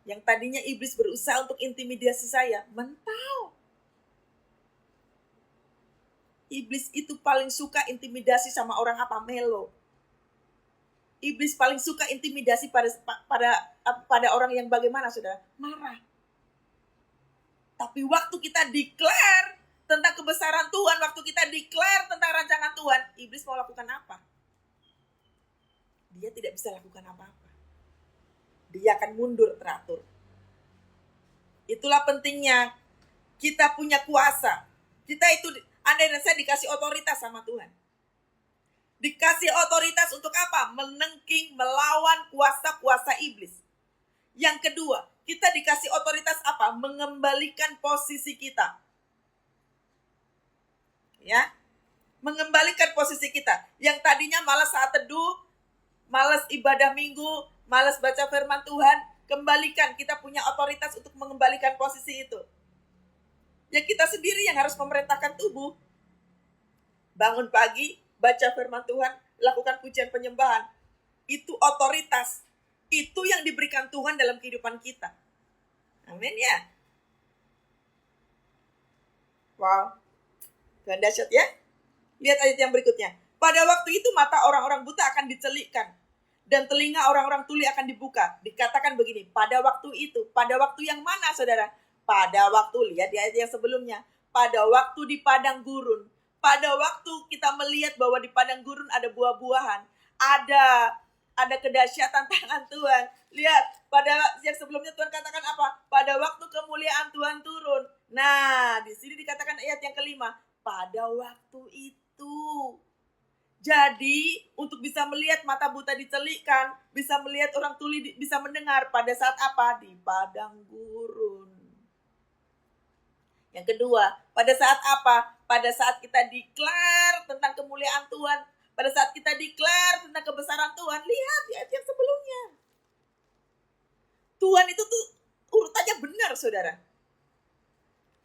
Yang tadinya iblis berusaha untuk intimidasi saya, mental. Iblis itu paling suka intimidasi sama orang apa? Melo. Iblis paling suka intimidasi pada orang yang bagaimana, saudara? Marah. Tapi waktu kita declare tentang kebesaran Tuhan, waktu kita declare tentang rancangan Tuhan, iblis mau lakukan apa? Dia tidak bisa lakukan apa-apa. Dia akan mundur teratur. Itulah pentingnya kita punya kuasa. Kita itu, Anda dan saya dikasih otoritas sama Tuhan. Dikasih otoritas untuk apa? Menengking, melawan kuasa-kuasa iblis. Yang kedua, kita dikasih otoritas apa? Mengembalikan posisi kita. Ya, mengembalikan posisi kita. Yang tadinya malas saat teduh, malas ibadah minggu, malas baca firman Tuhan, kembalikan. Kita punya otoritas untuk mengembalikan posisi itu. Ya kita sendiri yang harus memerintahkan tubuh. Bangun pagi, baca firman Tuhan, lakukan pujian penyembahan. Itu otoritas. Itu yang diberikan Tuhan dalam kehidupan kita. Amin ya. Wow. Tuhan dahsyat ya. Lihat ayat yang berikutnya. Pada waktu itu mata orang-orang buta akan dicelikkan. Dan telinga orang-orang tuli akan dibuka. Dikatakan begini, pada waktu itu. Pada waktu yang mana saudara? Pada waktu, lihat di ayat yang sebelumnya. Pada waktu di padang gurun. Pada waktu kita melihat bahwa di padang gurun ada buah-buahan. Ada kedahsyatan tangan Tuhan. Lihat, pada yang sebelumnya Tuhan katakan apa? Pada waktu kemuliaan Tuhan turun. Nah, di sini dikatakan ayat yang kelima. Pada waktu itu. Jadi, untuk bisa melihat mata buta dicelikkan, bisa melihat orang tuli bisa mendengar pada saat apa? Di padang gurun. Yang kedua, pada saat apa? Pada saat kita declare tentang kemuliaan Tuhan. Pada saat kita declare tentang kebesaran Tuhan. Lihat di ayat yang sebelumnya. Tuhan itu tuh urutannya benar, saudara.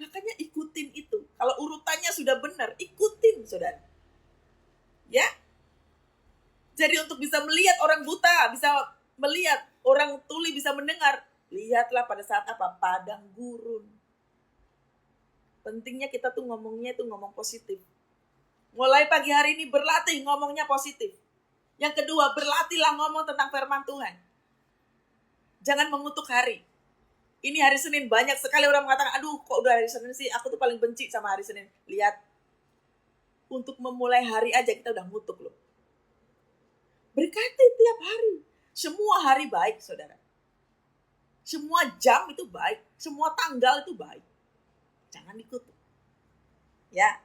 Makanya ikutin itu. Kalau urutannya sudah benar, ikutin, saudara. Ya. Jadi untuk bisa melihat orang buta, bisa melihat orang tuli, bisa mendengar. Lihatlah pada saat apa? Padang gurun. Pentingnya kita tuh ngomongnya itu ngomong positif. Mulai pagi hari ini berlatih ngomongnya positif. Yang kedua, berlatihlah ngomong tentang firman Tuhan. Jangan mengutuk hari. Ini hari Senin, banyak sekali orang mengatakan, aduh kok udah hari Senin sih, aku tuh paling benci sama hari Senin. Lihat, untuk memulai hari aja kita udah ngutuk loh. Berkati tiap hari. Semua hari baik, saudara. Semua jam itu baik. Semua tanggal itu baik. Jangan dikutuk. Ya.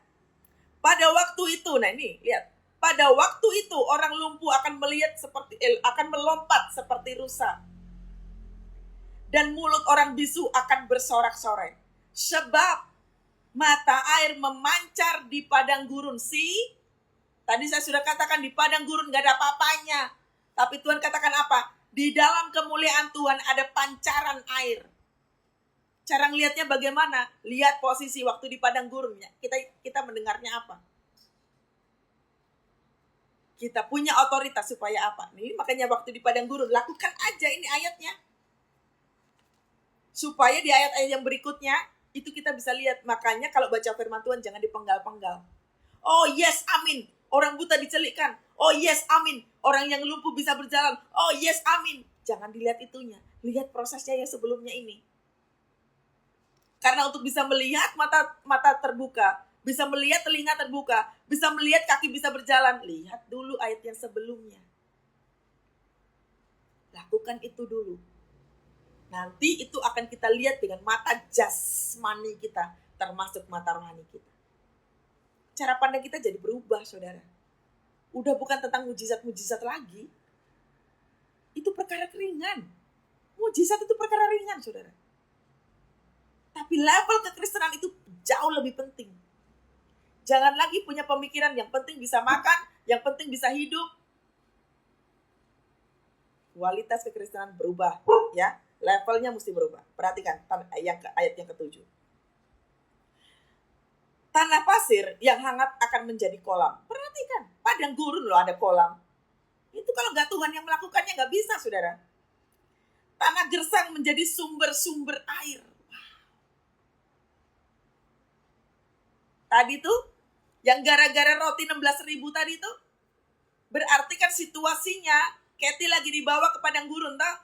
Pada waktu itu, nah ini lihat. Pada waktu itu orang lumpuh akan akan melompat seperti rusa. Dan mulut orang bisu akan bersorak-sorai. Sebab mata air memancar di padang gurun. Tadi saya sudah katakan di padang gurun gak ada apa-apanya. Tapi Tuhan katakan apa? Di dalam kemuliaan Tuhan ada pancaran air. Cara ngelihatnya bagaimana? Lihat posisi waktu di padang gurunnya. Kita mendengarnya apa? Kita punya otoritas supaya apa? Ini makanya waktu di padang gurun, lakukan aja ini ayatnya. Supaya di ayat-ayat yang berikutnya, itu kita bisa lihat. Makanya kalau baca firman Tuhan jangan dipenggal-penggal. Oh yes, amin. Orang buta dicelikkan. Oh yes, amin. Orang yang lumpuh bisa berjalan. Oh yes, amin. Jangan dilihat itunya. Lihat prosesnya yang sebelumnya ini. Karena untuk bisa melihat mata terbuka, bisa melihat telinga terbuka, bisa melihat kaki bisa berjalan, lihat dulu ayat yang sebelumnya. Lakukan itu dulu. Nanti itu akan kita lihat dengan mata jasmani kita, termasuk mata rohani kita. Cara pandang kita jadi berubah, saudara. Udah bukan tentang mujizat-mujizat lagi. Itu perkara ringan. Mujizat itu perkara ringan, saudara. Tapi level kekristenan itu jauh lebih penting. Jangan lagi punya pemikiran yang penting bisa makan, yang penting bisa hidup. Kualitas kekristenan berubah, ya. Levelnya mesti berubah. Perhatikan ayat yang ke-7. Tanah pasir yang hangat akan menjadi kolam. Perhatikan, padang gurun loh ada kolam. Itu kalau nggak Tuhan yang melakukannya nggak bisa, saudara. Tanah gersang menjadi sumber-sumber air. Tadi tuh, yang gara-gara roti 16.000 tadi tuh, berarti kan situasinya Kathy lagi dibawa ke padang gurun toh.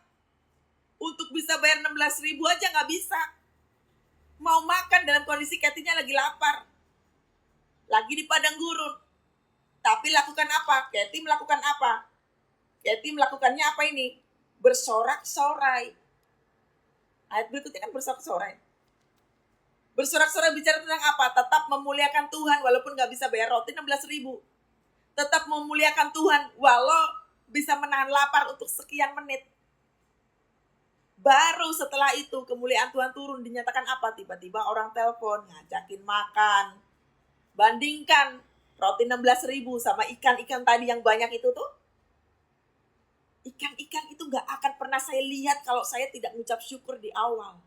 Untuk bisa bayar 16.000 aja nggak bisa. Mau makan dalam kondisi Kathy-nya lagi lapar. Lagi di padang gurun. Tapi lakukan apa? Kathy melakukan apa? Kathy melakukannya apa ini? Bersorak-sorai. Ayat berikutnya kan bersorak-sorai. Bersorak-sorai bicara tentang apa? Tetap memuliakan Tuhan walaupun gak bisa bayar roti 16.000. Tetap memuliakan Tuhan walau bisa menahan lapar untuk sekian menit. Baru setelah itu kemuliaan Tuhan turun, dinyatakan apa? Tiba-tiba orang telepon, ngajakin makan. Bandingkan roti 16.000 sama ikan-ikan tadi yang banyak itu tuh. Ikan-ikan itu gak akan pernah saya lihat kalau saya tidak mengucap syukur di awal.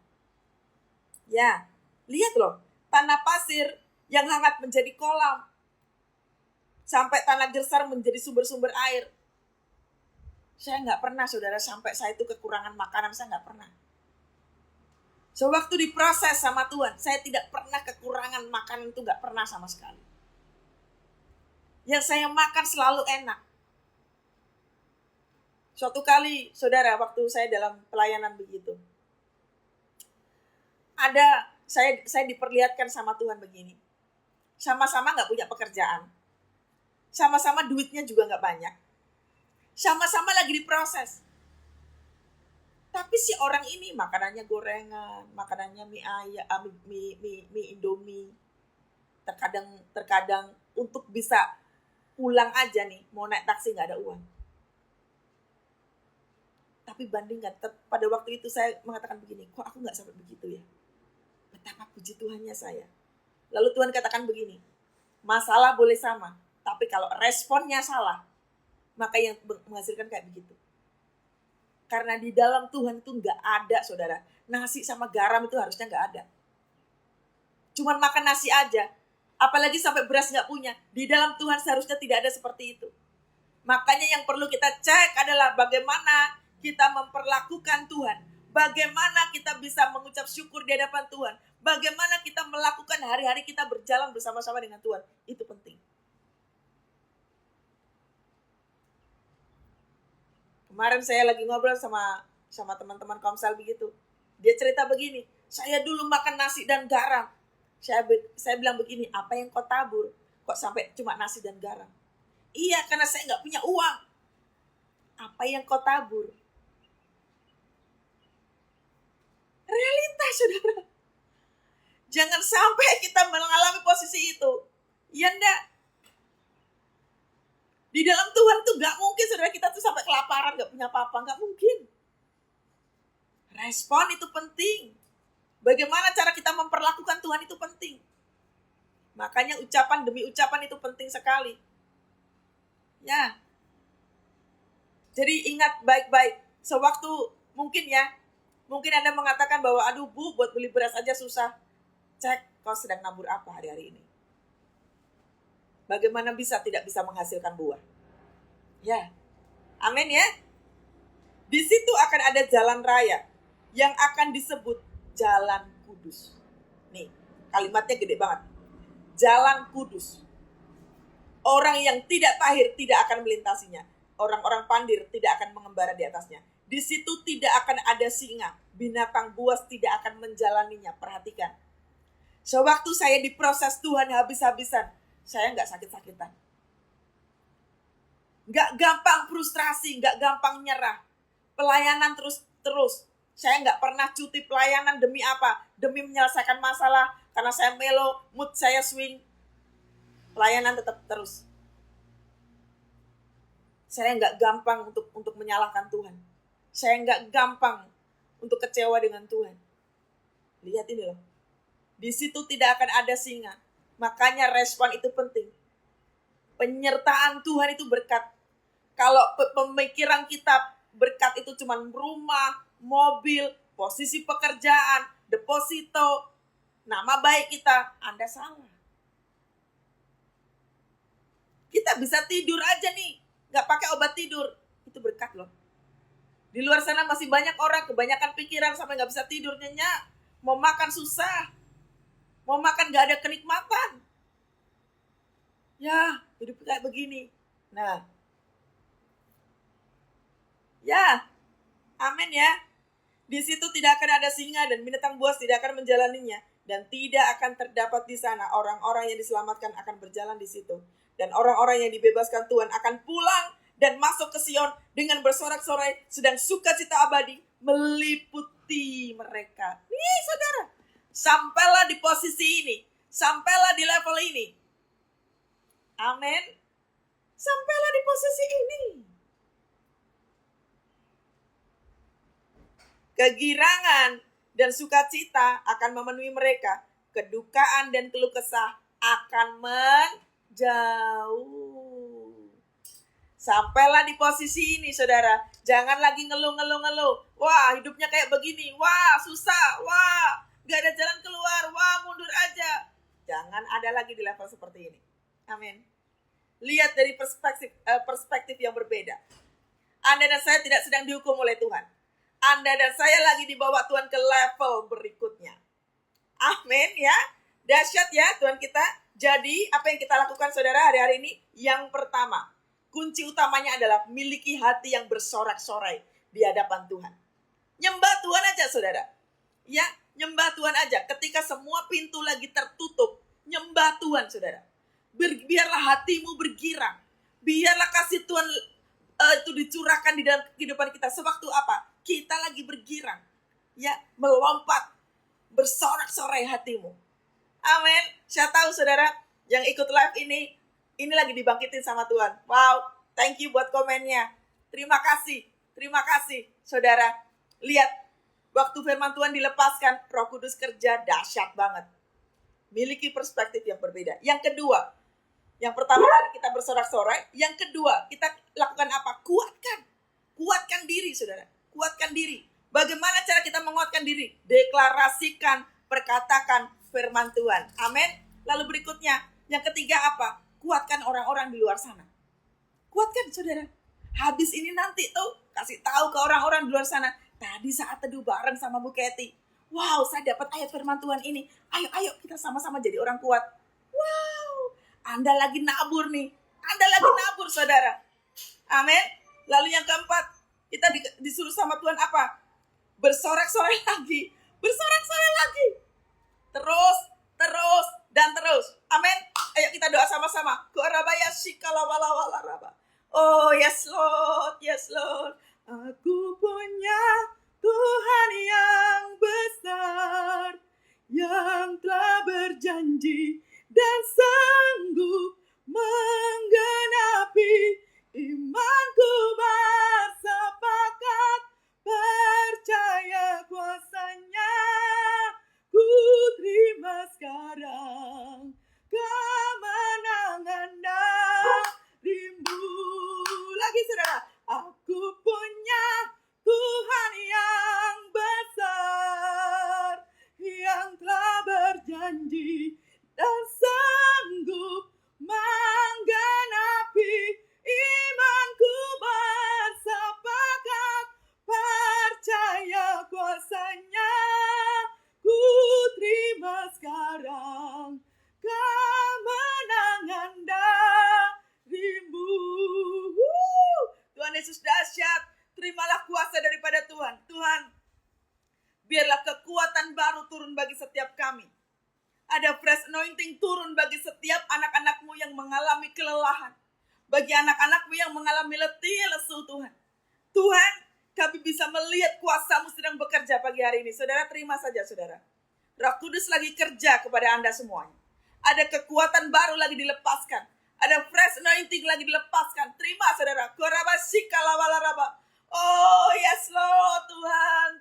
Ya, lihat loh, tanah pasir yang hangat menjadi kolam. Sampai tanah gersar menjadi sumber-sumber air. Saya nggak pernah, saudara, sampai saya itu kekurangan makanan, saya nggak pernah. Sewaktu diproses sama Tuhan, saya tidak pernah kekurangan makanan, itu nggak pernah sama sekali. Yang saya makan selalu enak. Suatu kali, saudara, waktu saya dalam pelayanan begitu, saya diperlihatkan sama Tuhan begini. Sama-sama nggak punya pekerjaan. Sama-sama duitnya juga nggak banyak. Sama-sama lagi diproses. Tapi si orang ini makanannya gorengan, makanannya mie ayam, mie Indomie. Terkadang untuk bisa pulang aja nih, mau naik taksi nggak ada uang. Tapi bandingkan, pada waktu itu saya mengatakan begini, kok aku nggak sampai begitu ya? Betapa puji Tuhannya saya. Lalu Tuhan katakan begini, masalah boleh sama, tapi kalau responnya salah, maka yang menghasilkan kayak begitu. Karena di dalam Tuhan itu nggak ada, saudara. Nasi sama garam itu harusnya nggak ada. Cuman makan nasi aja. Apalagi sampai beras nggak punya. Di dalam Tuhan seharusnya tidak ada seperti itu. Makanya yang perlu kita cek adalah bagaimana kita memperlakukan Tuhan. Bagaimana kita bisa mengucap syukur di hadapan Tuhan. Bagaimana kita melakukan hari-hari kita berjalan bersama-sama dengan Tuhan. Itu penting. Kemarin saya lagi ngobrol sama teman-teman Komsel begitu. Dia cerita begini, saya dulu makan nasi dan garam. Saya bilang begini, apa yang kau tabur? Kok sampai cuma nasi dan garam? Iya, karena saya nggak punya uang. Apa yang kau tabur? Realitas, saudara. Jangan sampai kita mengalami posisi itu. Ya enggak? Di dalam Tuhan tuh gak mungkin, saudara, kita tuh sampai kelaparan, gak punya apa-apa. Gak mungkin. Respon itu penting. Bagaimana cara kita memperlakukan Tuhan itu penting. Makanya ucapan demi ucapan itu penting sekali. Ya. Jadi ingat baik-baik. Sewaktu mungkin Anda mengatakan bahwa, aduh Bu, buat beli beras aja susah. Cek, kau sedang nabur apa hari-hari ini? Bagaimana tidak bisa menghasilkan buah? Ya, amin ya. Di situ akan ada jalan raya yang akan disebut Jalan Kudus. Nih, kalimatnya gede banget. Jalan Kudus. Orang yang tidak tahir tidak akan melintasinya. Orang-orang pandir tidak akan mengembara di atasnya. Di situ tidak akan ada singa. Binatang buas tidak akan menjalaninya. Perhatikan. Sewaktu saya diproses Tuhan habis-habisan, saya nggak sakit-sakitan. Nggak gampang frustrasi, nggak gampang nyerah. Pelayanan terus. Saya nggak pernah cuti pelayanan demi apa? Demi menyelesaikan masalah. Karena saya melo, mood saya swing. Pelayanan tetap terus. Saya nggak gampang untuk menyalahkan Tuhan. Saya nggak gampang untuk kecewa dengan Tuhan. Lihat ini loh. Di situ tidak akan ada singa. Makanya respon itu penting. Penyertaan Tuhan itu berkat. Kalau pemikiran kita berkat itu cuma rumah, mobil, posisi pekerjaan, deposito, nama baik kita, Anda salah. Kita bisa tidur aja nih, gak pakai obat tidur. Itu berkat loh. Di luar sana masih banyak orang, kebanyakan pikiran sampai gak bisa tidur, nyenyak. Mau makan susah. Mau makan gak ada kenikmatan. Ya, hidup kayak begini. Nah, Ya, amin ya. Di situ tidak akan ada singa dan binatang buas tidak akan menjalaninya. Dan tidak akan terdapat di sana orang-orang yang diselamatkan akan berjalan di situ. Dan orang-orang yang dibebaskan Tuhan akan pulang dan masuk ke Sion dengan bersorak-sorai, sedang sukacita abadi meliputi mereka. Nih saudara, sampailah di posisi ini, sampailah di level ini. Amin. Sampailah di posisi ini. Kegirangan dan sukacita akan memenuhi mereka. Kedukaan dan keluh kesah akan menjauh. Sampailah di posisi ini, saudara. Jangan lagi ngeluh. Wah, hidupnya kayak begini. Wah, susah. Wah, gak ada jalan keluar. Wah, mundur aja. Jangan ada lagi di level seperti ini. Amin. Lihat dari perspektif yang berbeda. Anda dan saya tidak sedang dihukum oleh Tuhan. Anda dan saya lagi dibawa Tuhan ke level berikutnya. Amin ya. Dahsyat ya Tuhan kita. Jadi apa yang kita lakukan saudara hari-hari ini? Yang pertama, kunci utamanya adalah miliki hati yang bersorak-sorai di hadapan Tuhan. Nyembah Tuhan aja saudara. Ya, nyembah Tuhan aja. Ketika semua pintu lagi tertutup, nyembah Tuhan saudara. Biarlah hatimu bergirang. Biarlah kasih Tuhan itu dicurahkan di dalam kehidupan kita. Sewaktu apa? Kita lagi bergirang. Ya, melompat. Bersorak-sorai hatimu. Amin. Saya tahu saudara yang ikut live ini lagi dibangkitin sama Tuhan. Wow, thank you buat komennya. Terima kasih saudara. Lihat, waktu firman Tuhan dilepaskan, Roh Kudus kerja dahsyat banget. Miliki perspektif yang berbeda. Yang kedua, yang pertama tadi kita bersorak-sorai. Yang kedua, kita lakukan apa? Kuatkan diri saudara. Kuatkan diri. Bagaimana cara kita menguatkan diri? Deklarasikan, perkatakan firman Tuhan. Amin. Lalu berikutnya, yang ketiga apa? Kuatkan orang-orang di luar sana. Kuatkan saudara. Habis ini nanti tuh kasih tahu ke orang-orang di luar sana. Tadi saat teduh bareng sama Bu Kety. Wow, saya dapat ayat firman Tuhan ini. Ayo kita sama-sama jadi orang kuat. Wow, Anda lagi nabur nih. Anda lagi nabur saudara. Amin. Lalu yang keempat, kita disuruh sama Tuhan apa? Bersorak-sorai lagi. Bersorak-sorai lagi. Terus. Amin. Ayo kita doa sama-sama. Oh yes Lord. Aku punya Tuhan yang besar, yang telah berjanji dan sanggup menggenapi imanku bersepakat percaya kuasanya. Ku terima sekarang kemenangan darimu. Lagi saudara, aku punya Tuhan yang besar, yang telah berjanji dan sanggup menggenapi imanku bersepakat percaya kuasanya. Ku terima sekarang kemenangan darimu. Tuhan Yesus dahsyat. Terimalah kuasa daripada Tuhan. Tuhan, biarlah kekuatan baru turun bagi setiap kami. Ada fresh anointing turun bagi setiap anak-anak-Mu yang mengalami kelelahan. Bagi anak-anak-Mu yang mengalami letih lesu Tuhan. Tuhan, kami bisa melihat kuasa-Mu sedang bekerja pagi hari ini. Saudara, terima saja saudara. Roh Kudus lagi kerja kepada Anda semuanya. Ada kekuatan baru lagi dilepaskan. Ada fresh anointing lagi dilepaskan. Terima saudara. Oh yes Lord, Tuhan.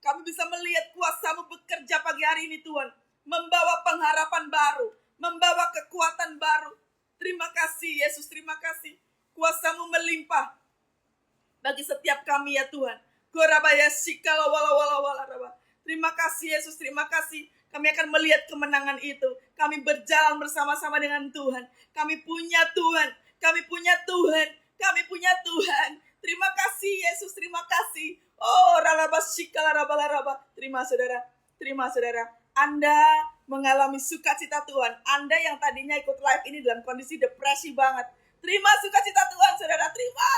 Kami bisa melihat kuasa-Mu bekerja pagi hari ini Tuhan. Membawa pengharapan baru. Membawa kekuatan baru. Terima kasih Yesus, terima kasih. Kuasa-Mu melimpah bagi setiap kami ya Tuhan. Terima kasih Yesus, terima kasih. Kami akan melihat kemenangan itu. Kami berjalan bersama-sama dengan Tuhan. Kami punya Tuhan. Terima kasih Yesus, terima kasih. Oh, terima saudara. Anda mengalami sukacita Tuhan. Anda yang tadinya ikut live ini dalam kondisi depresi banget. Terima sukacita Tuhan, saudara. Terima.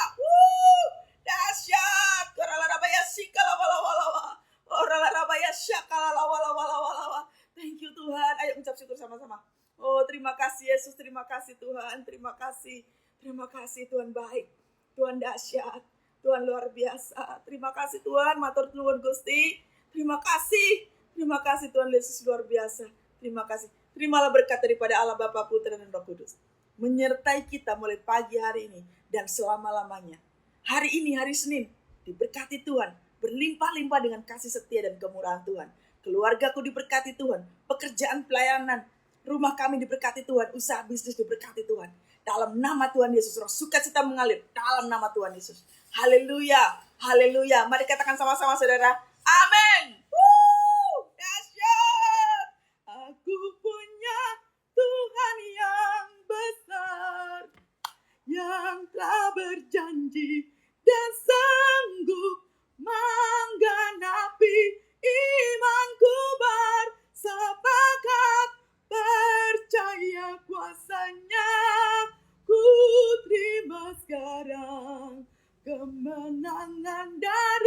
Dahsyat. Koralarabaya sikalawalawalawa. Oralarabaya syakalawalawalawa. Thank you Tuhan. Ayo ucap syukur sama-sama. Oh, terima kasih Yesus, terima kasih Tuhan, terima kasih. Terima kasih Tuhan baik. Tuhan dahsyat. Tuhan luar biasa. Terima kasih Tuhan, matur nuwun Gusti. Terima kasih. Terima kasih Tuhan Yesus luar biasa. Terima kasih. Terimalah berkat daripada Allah Bapa, Putra dan Roh Kudus. Menyertai kita mulai pagi hari ini dan selama-lamanya. Hari ini hari Senin diberkati Tuhan, berlimpah-limpah dengan kasih setia dan kemurahan Tuhan. Keluargaku diberkati Tuhan, pekerjaan pelayanan, rumah kami diberkati Tuhan, usaha bisnis diberkati Tuhan. Dalam nama Tuhan Yesus, roh sukacita mengalir dalam nama Tuhan Yesus. Haleluya, haleluya. Mari katakan sama-sama saudara. Amin. Dahsyat. Aku punya Tuhan yang besar, yang telah berjanji dan sanggup menggenapi imanku bersepakat percaya kuasanya. Ku terima sekarang kemenangan dari